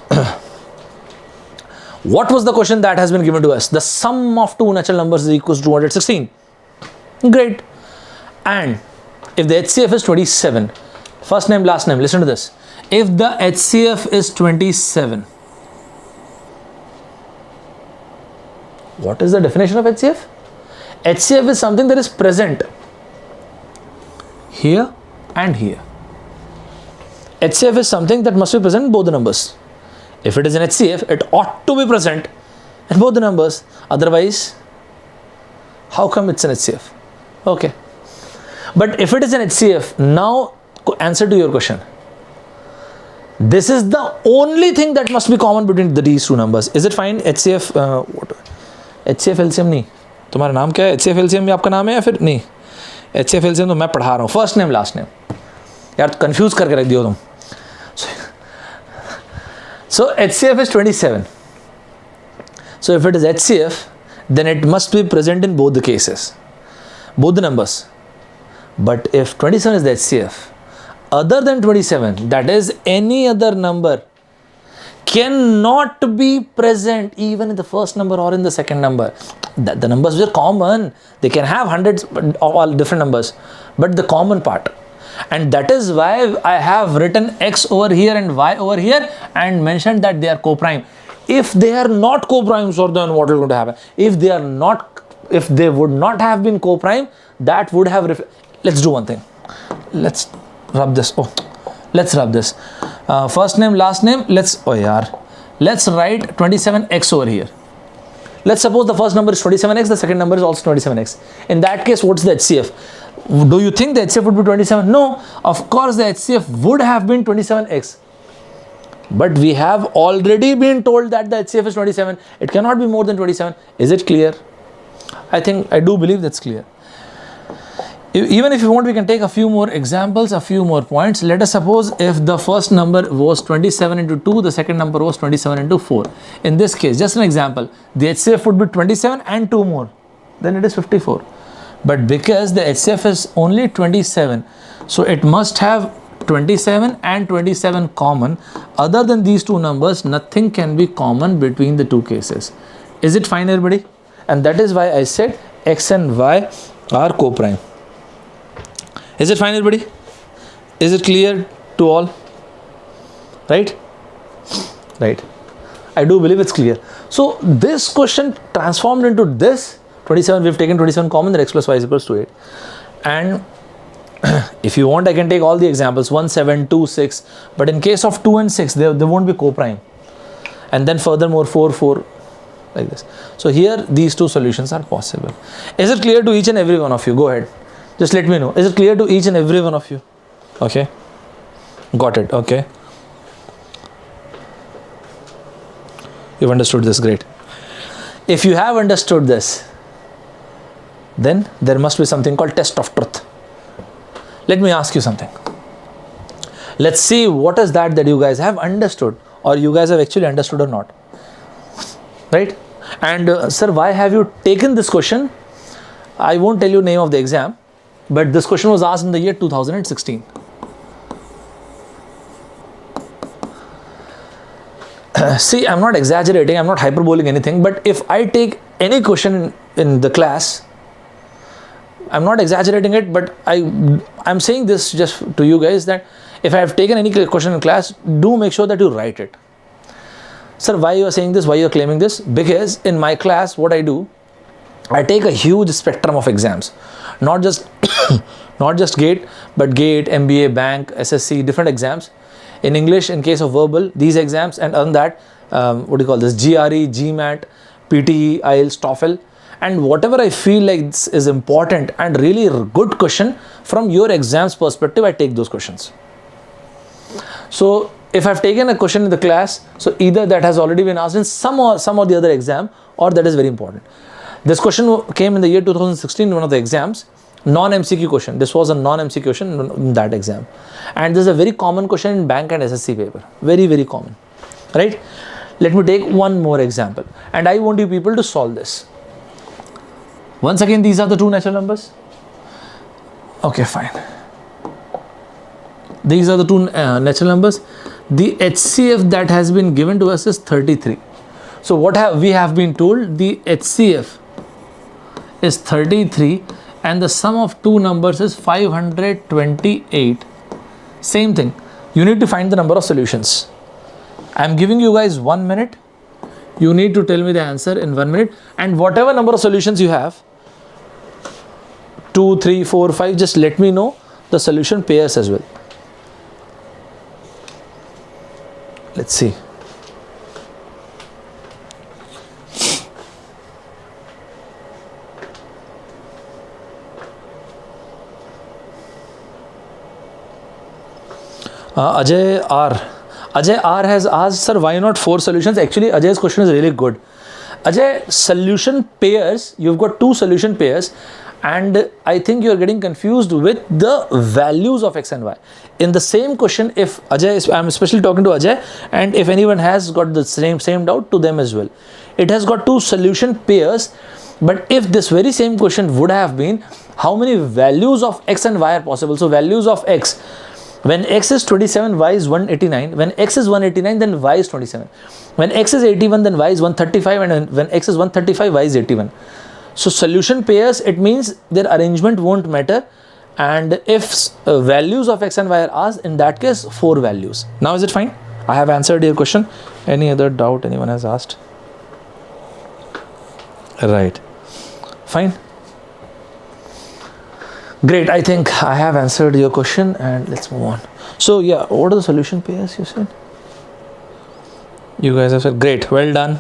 What was the question that has been given to us? The sum of two natural numbers is equals to 216. Great. And if the HCF is 27, first name, last name, listen to this. If the HCF is 27, what is the definition of HCF? HCF is something that is present here and here. HCF is something that must be present in both the numbers. If it is an HCF, it ought to be present in both the numbers. Otherwise, how come it's an HCF? Okay. But if it is an HCF, now answer to your question. This is the only thing that must be common between these two numbers. Is it fine? HCF, HCF LCM नहीं. तुम्हारा नाम क्या है? HCF LCM में आपका नाम है या फिर नहीं? HCF LCM तो मैं पढ़ा रहा हूँ. First name, last name. यार confuse करके रख दियो तुम. So HCF is 27. So if it is HCF, then it must be present in both the cases, both the numbers. But if 27 is the HCF, other than 27, that is any other number, cannot be present even in the first number or in the second number. The numbers are common. They can have hundreds of all different numbers, but the common part. And that is why I have written X over here and Y over here and mentioned that they are co-prime. If they are not co-prime, so then what is going to happen? If they would not have been co-prime, that would have let's do one thing. Let's rub this. Let's rub this. First name, last name. Let's write 27x over here. Let's suppose the first number is 27x, the second number is also 27x. In that case, what's the HCF? Do you think the HCF would be 27? No, of course the HCF would have been 27x. But we have already been told that the HCF is 27. It cannot be more than 27. Is it clear? I do believe that's clear. Even if you want, we can take a few more examples, a few more points. Let us suppose if the first number was 27 into 2, the second number was 27 into 4. In this case, just an example, the HCF would be 27 and 2 more. Then it is 54. But because the HCF is only 27, so it must have 27 and 27 common. Other than these two numbers, nothing can be common between the two cases. Is it fine, everybody? And that is why I said X and Y are co-prime. Is it fine, everybody? Is it clear to all? Right? Right. I do believe it's clear. So this question transformed into this 27. We've taken 27 common, then x plus y is equals to 8. And if you want, I can take all the examples 1, 7, 2, 6. But in case of 2 and 6, they won't be co-prime. And then furthermore 4, 4, like this. So here these two solutions are possible. Is it clear to each and every one of you? Go ahead. Just let me know. Is it clear to each and every one of you? Okay. Got it. Okay. You've understood this. Great. If you have understood this, then there must be something called test of truth. Let me ask you something. Let's see what is that you guys have understood, or you guys have actually understood or not. Right? And sir, why have you taken this question? I won't tell you name of the exam, but this question was asked in the year 2016. See, I'm not exaggerating, I'm not hyperboling anything, but if I take any question in the class, I'm not exaggerating it, but I'm saying this just to you guys that if I have taken any question in class, do make sure that you write it. Sir, why you are saying this? Why you are claiming this? Because in my class, what I do, I take a huge spectrum of exams, not just GATE, but GATE, MBA, Bank, SSC, different exams. In English, in case of verbal, these exams, and other than that, GRE, GMAT, PTE, IELTS, TOEFL, and whatever I feel like is important and really good question from your exams perspective, I take those questions. So if I've taken a question in the class, so either that has already been asked in some or the other exam, or that is very important. This question came in the year 2016 in one of the exams, non-MCQ question. This was a non-MCQ question in that exam. And this is a very common question in bank and SSC paper. Very, very common. Right? Let me take one more example. And I want you people to solve this. Once again, these are the two natural numbers. Okay, fine. These are the two natural numbers. The HCF that has been given to us is 33. So what we have been told? The HCF is 33 and the sum of two numbers is 528. Same thing. You need to find the number of solutions. I am giving you guys 1 minute. You need to tell me the answer in 1 minute, and whatever number of solutions you have, 2, 3, 4, 5, just let me know the solution pairs as well. Let's see. Ajay R has asked, sir, why not 4 solutions? Actually, Ajay's question is really good. Ajay, solution pairs, you've got 2 solution pairs, and I think you're getting confused with the values of X and Y. In the same question, if Ajay, I'm especially talking to Ajay, and if anyone has got the same doubt, to them as well. It has got 2 solution pairs, but if this very same question would have been, how many values of X and Y are possible? So values of X, when X is 27, Y is 189. When X is 189, then Y is 27. When X is 81, then Y is 135. And when X is 135, Y is 81. So solution pairs, it means their arrangement won't matter. And if values of X and Y are asked, in that case, 4 values. Now is it fine? I have answered your question. Any other doubt anyone has asked? Right. Fine. Great, I think I have answered your question and let's move on. So yeah, what are the solution pairs you said? You guys have said great, well done.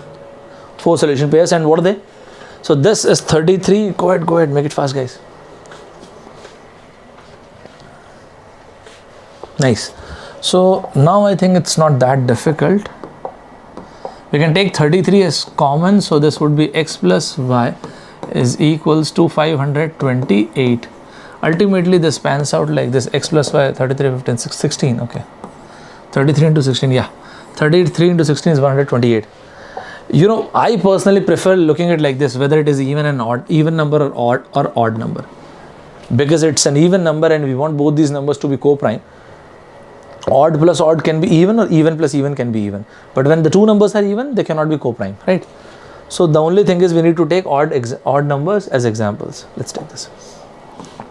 4 solution pairs, and what are they? So this is 33. Go ahead, make it fast, guys. Nice. So now I think it's not that difficult. We can take 33 as common, so this would be x plus y is equals to 528. Ultimately this pans out like this: x plus y, 33, 15, 16. Okay, 33 into 16, yeah, 33 into 16 is 128. You know, I personally prefer looking at it like this, whether it is even number or odd number, because it's an even number and we want both these numbers to be co-prime. Odd plus odd can be even, or even plus even can be even, but when the two numbers are even, they cannot be co-prime, right? So the only thing is we need to take odd numbers as examples. Let's take this.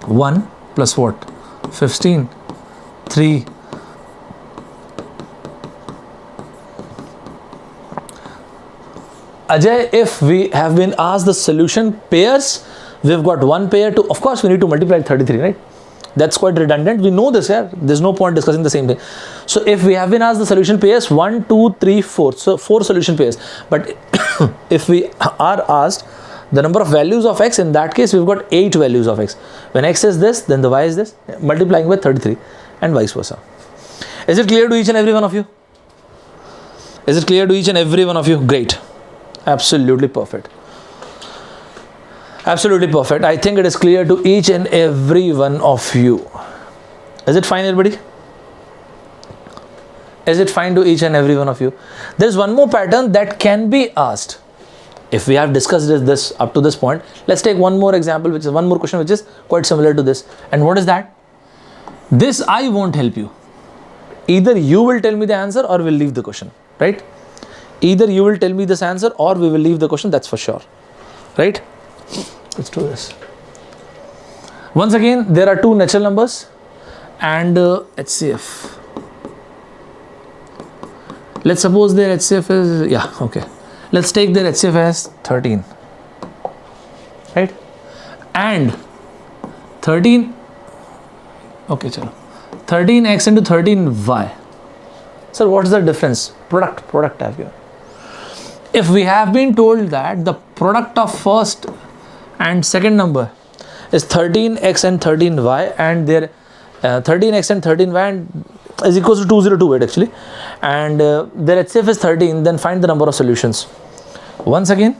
1 plus what? 15, 3, Ajay, if we have been asked the solution pairs, we've got one pair to, of course we need to multiply 33, right? That's quite redundant. We know this here. There's no point discussing the same thing. So if we have been asked the solution pairs 1, 2, 3, 4, so 4 solution pairs. But if we are asked the number of values of x, in that case we've got 8 values of x. When x is this, then the y is this, multiplying with 33 and vice versa. Is it clear to each and every one of you? Is it clear to each and every one of you? Great. Absolutely perfect. Absolutely perfect. I think it is clear to each and every one of you. Is it fine, everybody? Is it fine to each and every one of you? There is one more pattern that can be asked. If we have discussed this up to this point, let's take one more example, which is one more question which is quite similar to this. And what is that? This I won't help you. Either you will tell me the answer or we'll leave the question, right? Either you will tell me this answer or we will leave the question, that's for sure, right? Let's do this. Once again, there are two natural numbers and HCF. Let's suppose their HCF is, yeah, okay. Let's take their HCF as 13, right? And 13, okay, chalo. 13x into 13y. Sir, what's the difference? Product I have given. If we have been told that the product of first and second number is 13x and 13y, and their 13x and 13y and is equals to 2028 actually, and their HCF is 13, then find the number of solutions. Once again,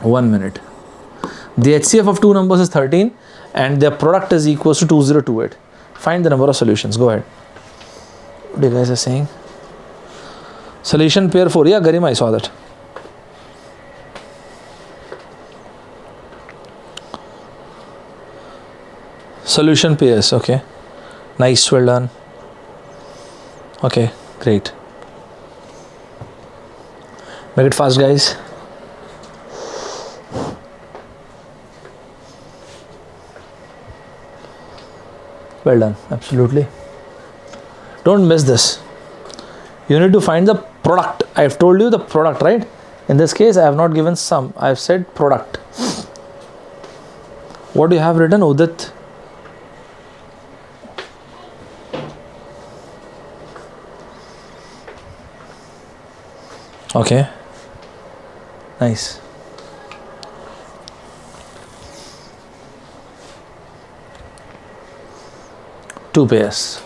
1 minute. The HCF of two numbers is 13 and their product is equals to 2028. Find the number of solutions. Go ahead. What you guys are saying? Solution pair 4. Yeah, Garima, I saw that. Solution pairs. Okay. Nice. Well done. Okay. Great. Make it fast, guys. Well done. Absolutely. Don't miss this. You need to find the product. I have told you the product, right? In this case, I have not given sum. I have said product. What do you have written, Udit? Okay. Nice. Two pairs.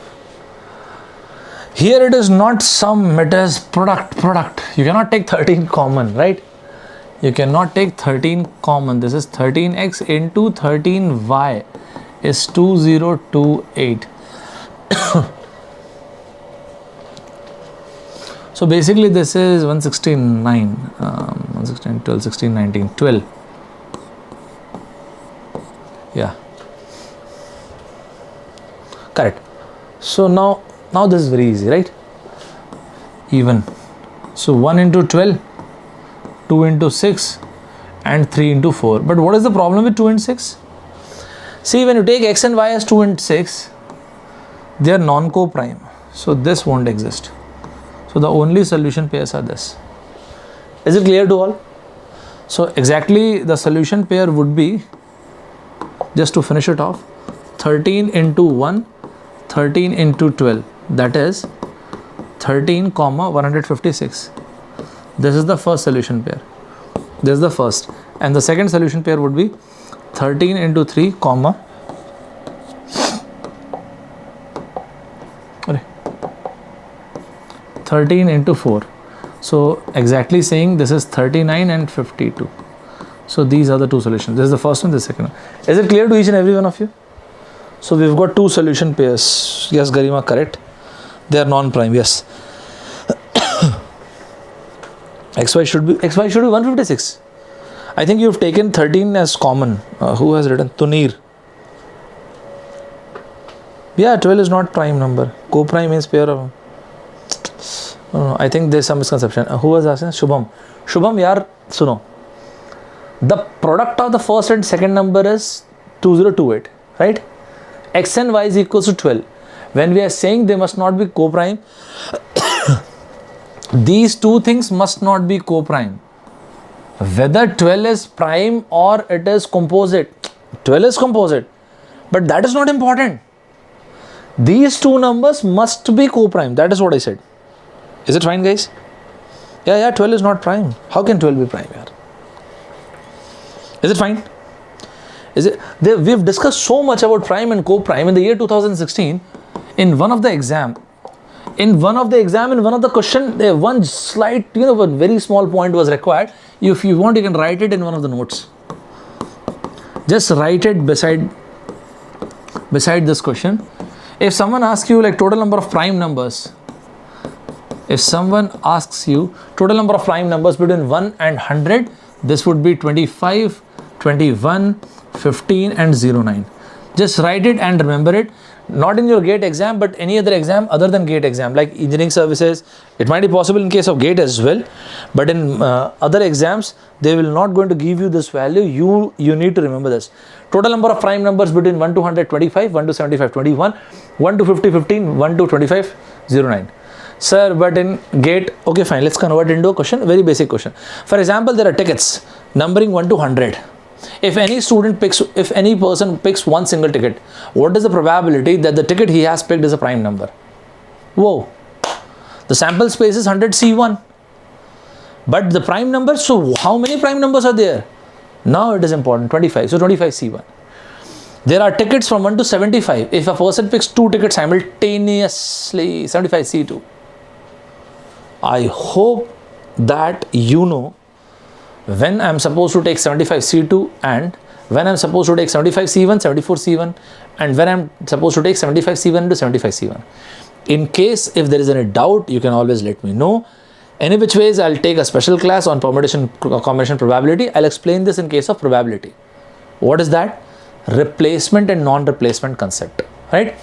Here it is not sum, it is product. You cannot take 13 common, right? You cannot take 13 common. This is 13x into 13y is 2028. So basically this is 169, 116, 12, 16, 19, 12. Yeah. Correct. So now this is very easy, right? Even. So 1 into 12, 2 into 6 and 3 into 4. But what is the problem with 2 and 6? See, when you take x and y as 2 and 6, they are non-co-prime. So this won't exist. So the only solution pairs are this. Is it clear to all? So exactly the solution pair would be just to finish it off, 13 into 1, 13 into 12, that is 13 comma 156. This is the first solution pair. This is the first, and the second solution pair would be 13 into 3 comma 13 into 4. So exactly saying this is 39 and 52. So these are the two solutions. This is the first one, this second one. Is it clear to each and every one of you? So we've got two solution pairs. Yes, Garima, correct. They are non-prime. Yes. XY should be 156. I think you've taken 13 as common. Who has written? Tunir. Yeah, 12 is not prime number. Co-prime means pair of. No, I think there's some misconception. Who was asking? Shubham. Shubham, yaar, suno. The product of the first and second number is 2028, right? X and Y is equals to 12. When we are saying they must not be co-prime, these two things must not be co-prime. Whether 12 is prime or it is composite, 12 is composite, but that is not important. These two numbers must be co-prime. That is what I said. Is it fine, guys? Yeah, 12 is not prime. How can 12 be prime here? Is it fine? Is it? We've discussed so much about prime and co-prime in the year 2016. In one of the exam, in one of the question, one slight, one very small point was required. If you want, you can write it in one of the notes. Just write it beside this question. If someone asks you like total number of prime numbers, if someone asks you total number of prime numbers between 1 and 100, this would be 25, 21, 15 and 09. Just write it and remember it. Not in your GATE exam, but any other exam other than GATE exam, like engineering services. It might be possible in case of GATE as well, but in other exams, they will not going to give you this value. You need to remember this. Total number of prime numbers between 1 to 100, 25, 1 to 75, 21, 1 to 50, 15, 1 to 25, 09. Sir, but in GATE, okay, fine, let's convert into a question, very basic question. For example, there are tickets numbering 1 to 100. If any person picks one single ticket, what is the probability that the ticket he has picked is a prime number? Whoa. The sample space is 100 C1. But the prime number, so how many prime numbers are there? Now it is important, 25. So 25 C1. There are tickets from 1 to 75. If a person picks two tickets simultaneously, 75 C2. I hope that you know when I am supposed to take 75 C2 and when I am supposed to take 75 C1, 74 C1 and when I am supposed to take 75 C1 to 75 C1. In case if there is any doubt, you can always let me know. Any which ways, I'll take a special class on permutation combination probability. I'll explain this in case of probability. What is that? Replacement and non-replacement concept, right?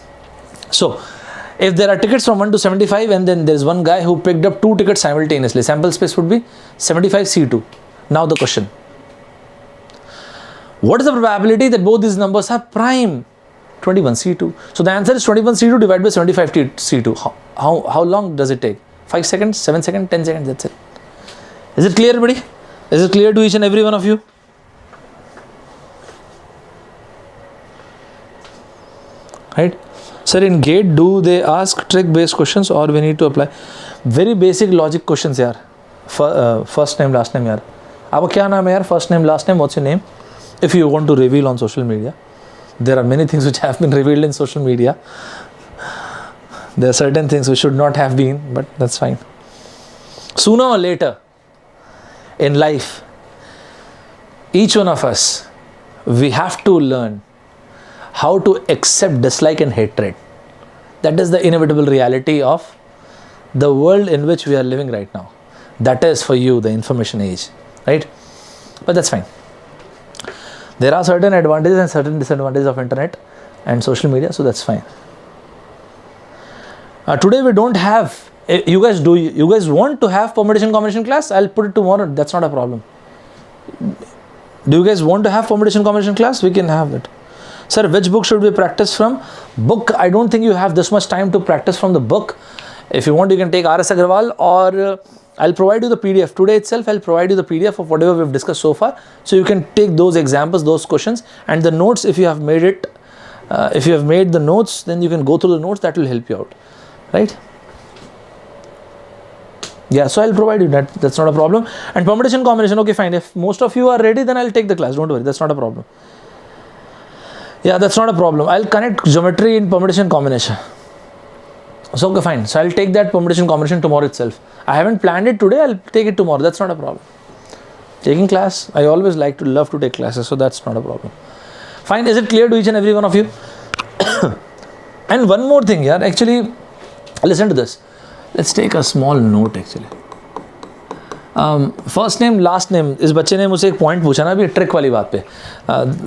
So, if there are tickets from 1 to 75 and then there is one guy who picked up two tickets simultaneously, sample space would be 75 C2. Now the question, what is the probability that both these numbers are prime? 21 C2. So the answer is 21 C2 divided by 75 C2. How long does it take? 5 seconds, 7 seconds, 10 seconds, that's it. Is it clear, everybody? Is it clear to each and every one of you? Right? Sir, in GATE, do they ask trick-based questions or we need to apply? Very basic logic questions, yaar. First name, last name, yaar. Aap kya naam hai, yaar? First name, last name, what's your name? If you want to reveal on social media. There are many things which have been revealed in social media. There are certain things which should not have been, but that's fine. Sooner or later, in life, each one of us, we have to learn how to accept dislike and hatred. That is the inevitable reality of the world in which we are living right now. That is for you, the information age, right? But that's fine. There are certain advantages and certain disadvantages of internet and social media, so that's fine. Today we don't have, you guys want to have permutation combination class? I'll put it tomorrow, that's not a problem. Do you guys want to have permutation combination class? We can have it. Sir, which book should we practice from? Book, I don't think you have this much time to practice from the book. If you want, you can take R.S. Agarwal or I'll provide you the PDF today itself. I'll provide you the PDF of whatever we've discussed so far, so you can take those examples, those questions, and the notes. If you have made it, if you have made the notes, then you can go through the notes. That will help you out, right? Yeah, so I'll provide you that. That's not a problem. And permutation combination, okay, fine. If most of you are ready, then I'll take the class. Don't worry, that's not a problem. Yeah, that's not a problem. I'll connect geometry in permutation combination. So okay, fine. So I'll take that permutation combination tomorrow itself. I haven't planned it today. I'll take it tomorrow. That's not a problem. Taking class, I always love to take classes, so that's not a problem. Fine. Is it clear to each and every one of you? And one more thing, yeah. Actually, listen to this. Let's take a small note actually. First name, last name. इस बच्चे ने मुझसे एक point पूछा ना अभी trick वाली बात पे.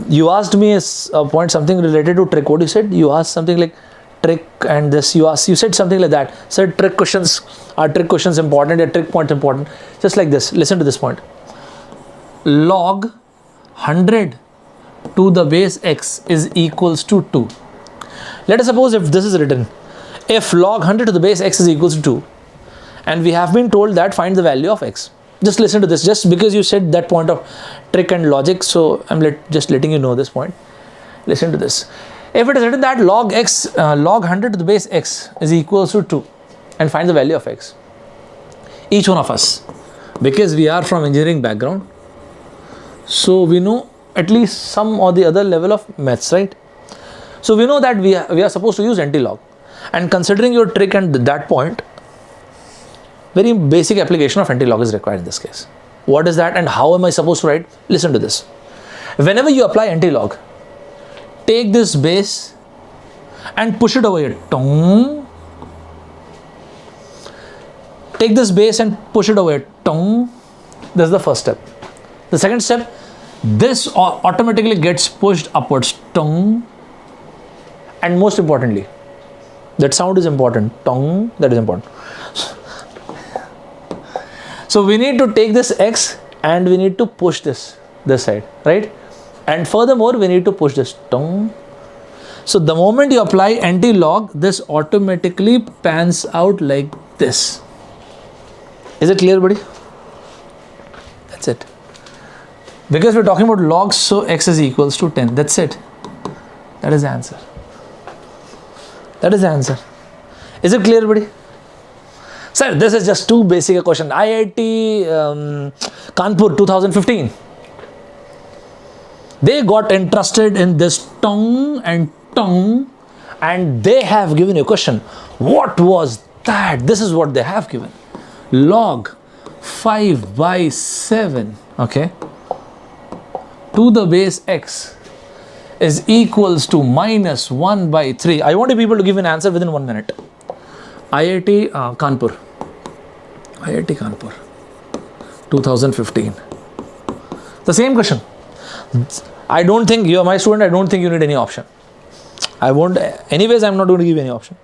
You asked me a point something related to trick. What you said? You asked something like trick and this. You said something like that. Said trick questions important. A trick point important. Just like this. Listen to this point. Log 100 to the base x is equals to 2. Let us suppose if this is written. If log 100 to the base x is equals to 2, and we have been told that find the value of x. Just listen to this, just because you said that point of trick and logic, so I'm just letting you know this point. Listen to this. If it is written that log 100 to the base x is equals to 2, and find the value of x. Each one of us, because we are from engineering background, so we know at least some or the other level of maths, right? So we know that we are supposed to use anti-log. And considering your trick and that point, very basic application of anti-log is required in this case. What is that and how am I supposed to write? Listen to this. Whenever you apply anti-log, take this base and push it over here. Tong. Take this base and push it over here. Tong. This is the first step. The second step, this automatically gets pushed upwards. Tong. And most importantly, that sound is important. Tong, that is important. So we need to take this x and we need to push this side, right? And furthermore, we need to push this. Tong. So the moment you apply anti-log, this automatically pans out like this. Is it clear, buddy? That's it. Because we're talking about logs, so x is equals to 10. That's it. That is the answer. That is the answer. Is it clear, buddy? Sir, this is just too basic a question. IIT Kanpur 2015. They got interested in this tong, and they have given you a question. What was that? This is what they have given. Log 5 by 7, okay, to the base x is equals to minus 1 by 3. I want you people to give an answer within 1 minute. IIT Kanpur. IIT Kanpur 2015. The same question. I don't think you are my student. I don't think you need any option. I won't. Anyways, I'm not going to give any option.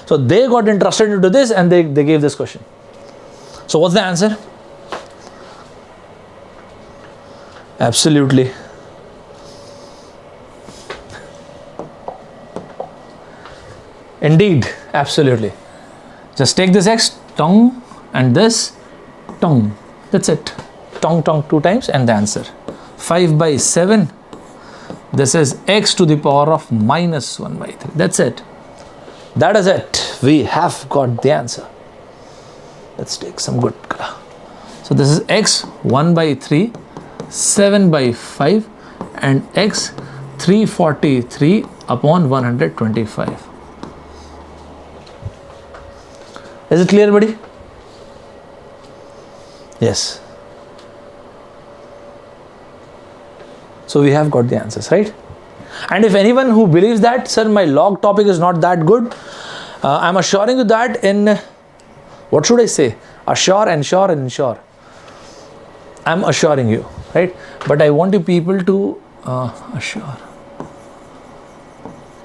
So they got interested into this and they gave this question. So what's the answer? Absolutely. Indeed, absolutely. Just take this x, tong, and this, tong. That's it. Tong, 2 times, and the answer. 5 by 7. This is x to the power of minus 1 by 3. That's it. That is it. We have got the answer. Let's take some good color. So this is x 1 by 3, 7 by 5, and x 343 upon 125. Is it clear, buddy? Yes. So we have got the answers, right? And if anyone who believes that, sir, my log topic is not that good, I'm assuring you that in, what should I say? Assure, ensure, and ensure. I'm assuring you, right? But I want you people to assure,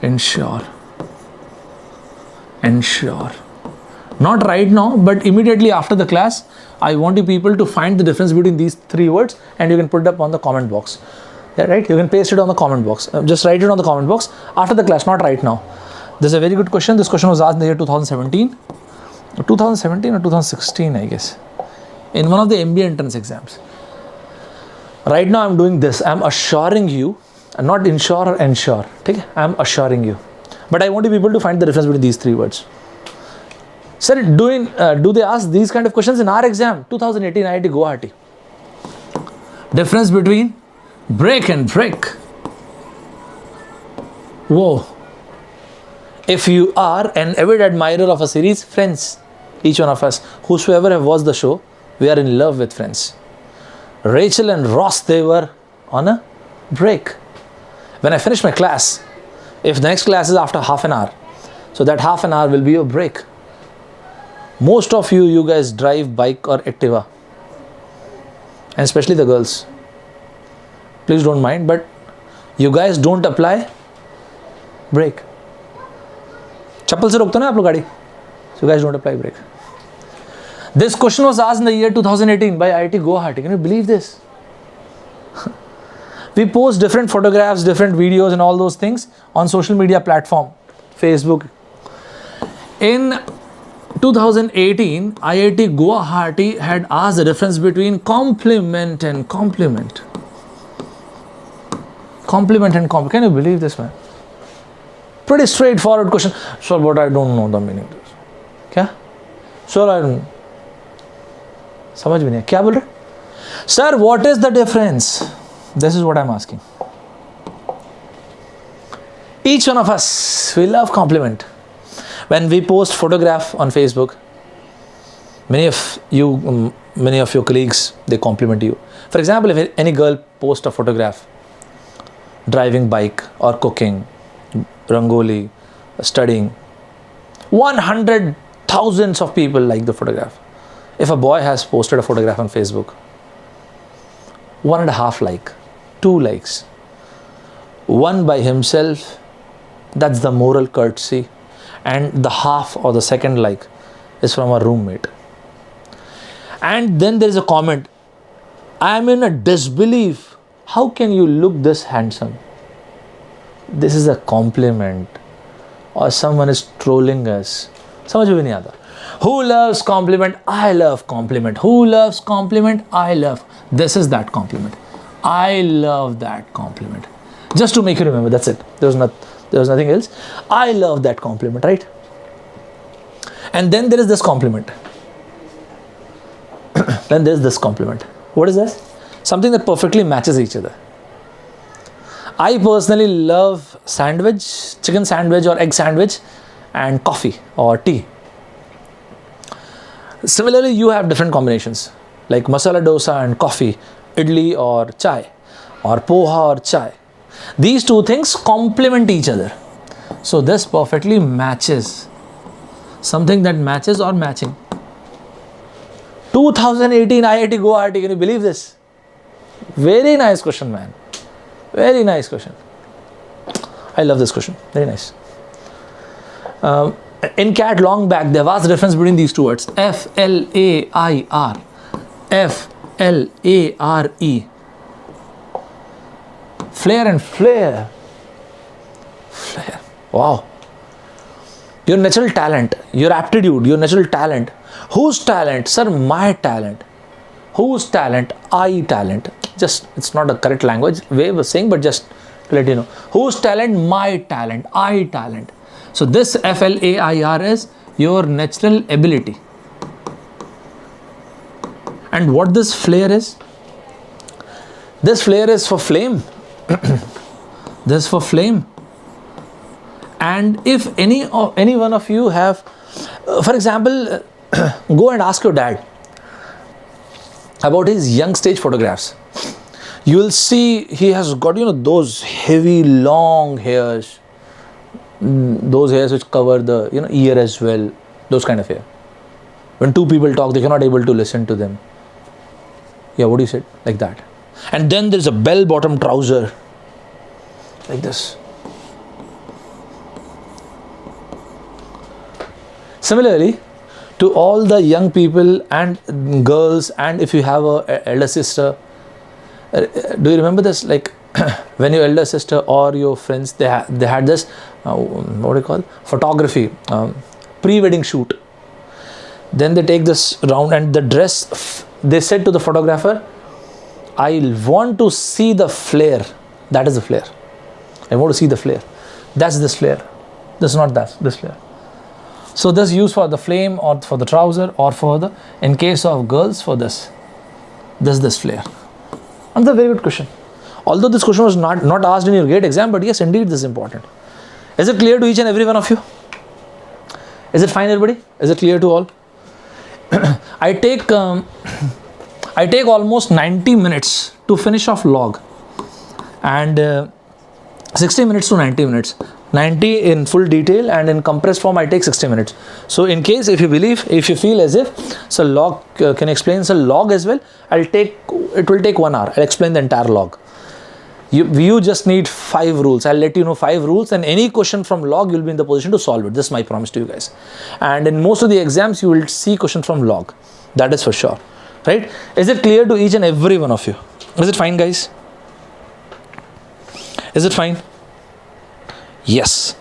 ensure. Not right now, but immediately after the class, I want you people to find the difference between these 3 words and you can put it up on the comment box. Yeah, right? You can paste it on the comment box. Just write it on the comment box after the class, not right now. This is a very good question. This question was asked in the year 2017. 2017 or 2016, I guess. in one of the MBA entrance exams. Right now I'm doing this. I'm assuring you, not ensure or ensure. Okay? I'm assuring you. But I want you people to find the difference between these three words. Sir, do they ask these kind of questions in our exam? 2018 IIT Guwahati. Difference between break and break. Whoa. If you are an avid admirer of a series, Friends, each one of us, whosoever have watched the show, we are in love with Friends. Rachel and Ross, they were on a break. When I finish my class, if the next class is after half an hour, so that half an hour will be your break. Most of you guys drive bike or Activa, and especially the girls. Please don't mind, but you guys don't apply brake. Chappal se rokte na aap log gaadi. So you guys don't apply brake. This question was asked in the year 2018 by IIT Guwahati. Can you believe this? We post different photographs, different videos and all those things on social media platform, Facebook. In 2018, IIT Guwahati had asked the difference between compliment and compliment. Compliment and compliment. Can you believe this, man? Pretty straightforward question. Sir, but I don't know the meaning of this. Kya? Sir, I don't know. समझ भी नहीं क्या बोल रहे? Sir, what is the difference? This is what I'm asking. Each one of us, we love compliment. When we post photograph on Facebook, many of your colleagues, they compliment you. For example, if any girl posts a photograph, driving bike or cooking, rangoli, studying, 100,000 of people like the photograph. If a boy has posted a photograph on Facebook, 1.5 like, 2 likes, one by himself, that's the moral courtesy, and the half or the second like is from a roommate. And then there is a comment, I am in a disbelief. How can you look this handsome? This is a compliment, or someone is trolling us. समझ में नहीं आता. Who loves compliment? I love compliment. Who loves compliment? I love. This is that compliment. I love that compliment. Just to make you remember, that's it. There was nothing else. I love that compliment, right? And then there is this compliment. Then there is this compliment. What is this? Something that perfectly matches each other. I personally love sandwich, chicken sandwich or egg sandwich, and coffee or tea. Similarly, you have different combinations like masala dosa and coffee, idli or chai, or poha or chai. These two things complement each other. So this perfectly matches. Something that matches or matching. 2018 IIT Guwahati, can you believe this? Very nice question, man. Very nice question. I love this question. Very nice. In CAT long back, there was a difference between these two words. F-L-A-I-R. F-L-A-R-E. Flair and flare. Flair. Wow. Your natural talent, your aptitude, your natural talent. Whose talent? Sir, my talent. Whose talent? I talent. Just, it's not a correct language way of saying, but just to let you know. Whose talent? My talent. I talent. So this F-L-A-I-R is your natural ability. And what this flare is? This flare is for flame. This is for flame. And if any one of you have, for example, go and ask your dad about his young stage photographs. You will see he has got, those heavy long hairs, those hairs which cover the ear as well, those kind of hair. When two people talk, they cannot able to listen to them. Yeah, what do you say? Like that. And then there's a bell-bottom trouser, like this. Similarly, to all the young people and girls, and if you have a elder sister, do you remember this? Like when your elder sister or your friends, they had this, what do you call, photography, pre-wedding shoot. Then they take this round and the dress They said to the photographer, I want to see the flare. That is the flare. I want to see the flare. That's this flare. This is not that, this flare. So this is used for the flame or for the trouser or for the, in case of girls, for this. This flare. Another very good question. Although this question was not asked in your GATE exam, but yes, indeed this is important. Is it clear to each and every one of you? Is it fine, everybody? Is it clear to all? I take almost 90 minutes to finish off log, and 60 minutes to 90 minutes. 90 in full detail, and in compressed form I take 60 minutes. So in case if you feel as if so log can explain so log as well, it will take 1 hour. I'll explain the entire log. You just need 5 rules. I'll let you know 5 rules, and any question from log you'll be in the position to solve it. This is my promise to you guys. And in most of the exams you will see question from log. That is for sure. Right? Is it clear to each and every one of you? Is it fine, guys? Is it fine? Yes.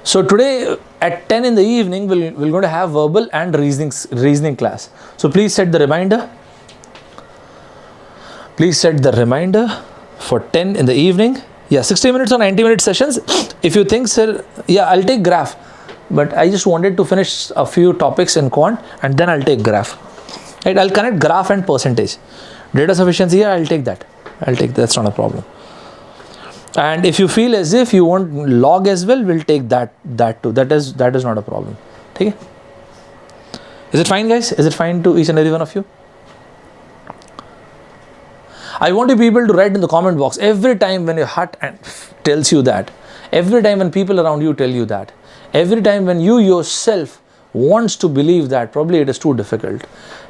So today at 10 in the evening we're going to have verbal and reasoning class. So please set the reminder. Please set the reminder for 10 in the evening. Yeah, 60 minutes or 90-minute sessions. If you think, sir, yeah, I'll take graph, but I just wanted to finish a few topics in quant and then I'll take graph. Right? I'll connect graph and percentage. Data sufficiency, yeah, I'll take that. That's not a problem. And if you feel as if you want log as well, we'll take that too. That is not a problem. Okay? Is it fine, guys? Is it fine to each and every one of you? I want you people to write in the comment box every time when your heart tells you that, every time when people around you tell you that, every time when you yourself wants to believe that probably it is too difficult,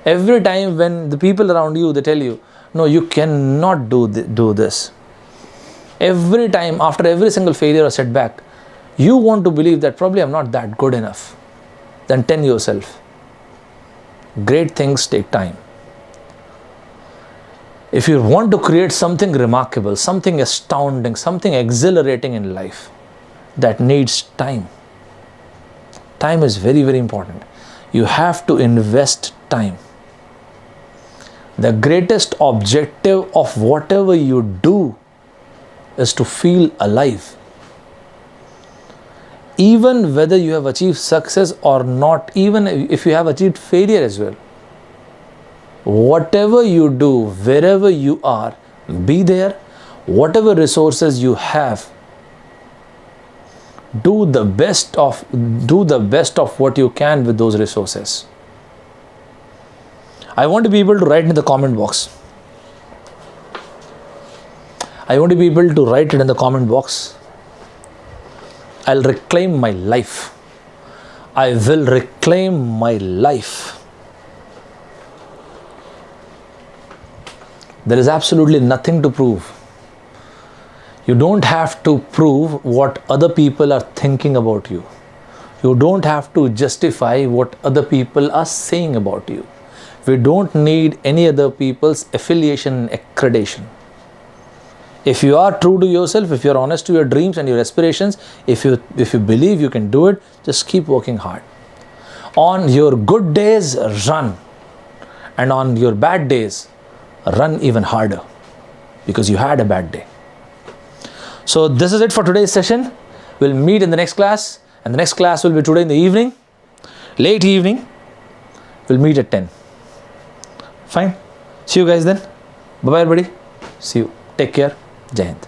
every time when the people around you, they tell you, no, you cannot do this. Every time, after every single failure or setback, you want to believe that probably I'm not that good enough. Then tell yourself, great things take time. If you want to create something remarkable, something astounding, something exhilarating in life, that needs time. Time is very, very important. You have to invest time. The greatest objective of whatever you do is to feel alive. Even whether you have achieved success or not, even if you have achieved failure as well. Whatever you do, wherever you are, be there. Whatever resources you have, do the best of what you can with those resources. I want to be able to write in the comment box. I want to be able to write it in the comment box. I'll reclaim my life. I will reclaim my life. There is absolutely nothing to prove. You don't have to prove what other people are thinking about you. You don't have to justify what other people are saying about you. We don't need any other people's affiliation and accreditation. If you are true to yourself, if you are honest to your dreams and your aspirations, if you believe you can do it, just keep working hard. On your good days, run. And on your bad days, run even harder, because you had a bad day. So this is it for today's session. We'll meet in the next class, and the next class will be today in the evening, late evening. We'll meet at 10. Fine. See you guys then. Bye-bye, everybody. See you. Take care. Jai Hind.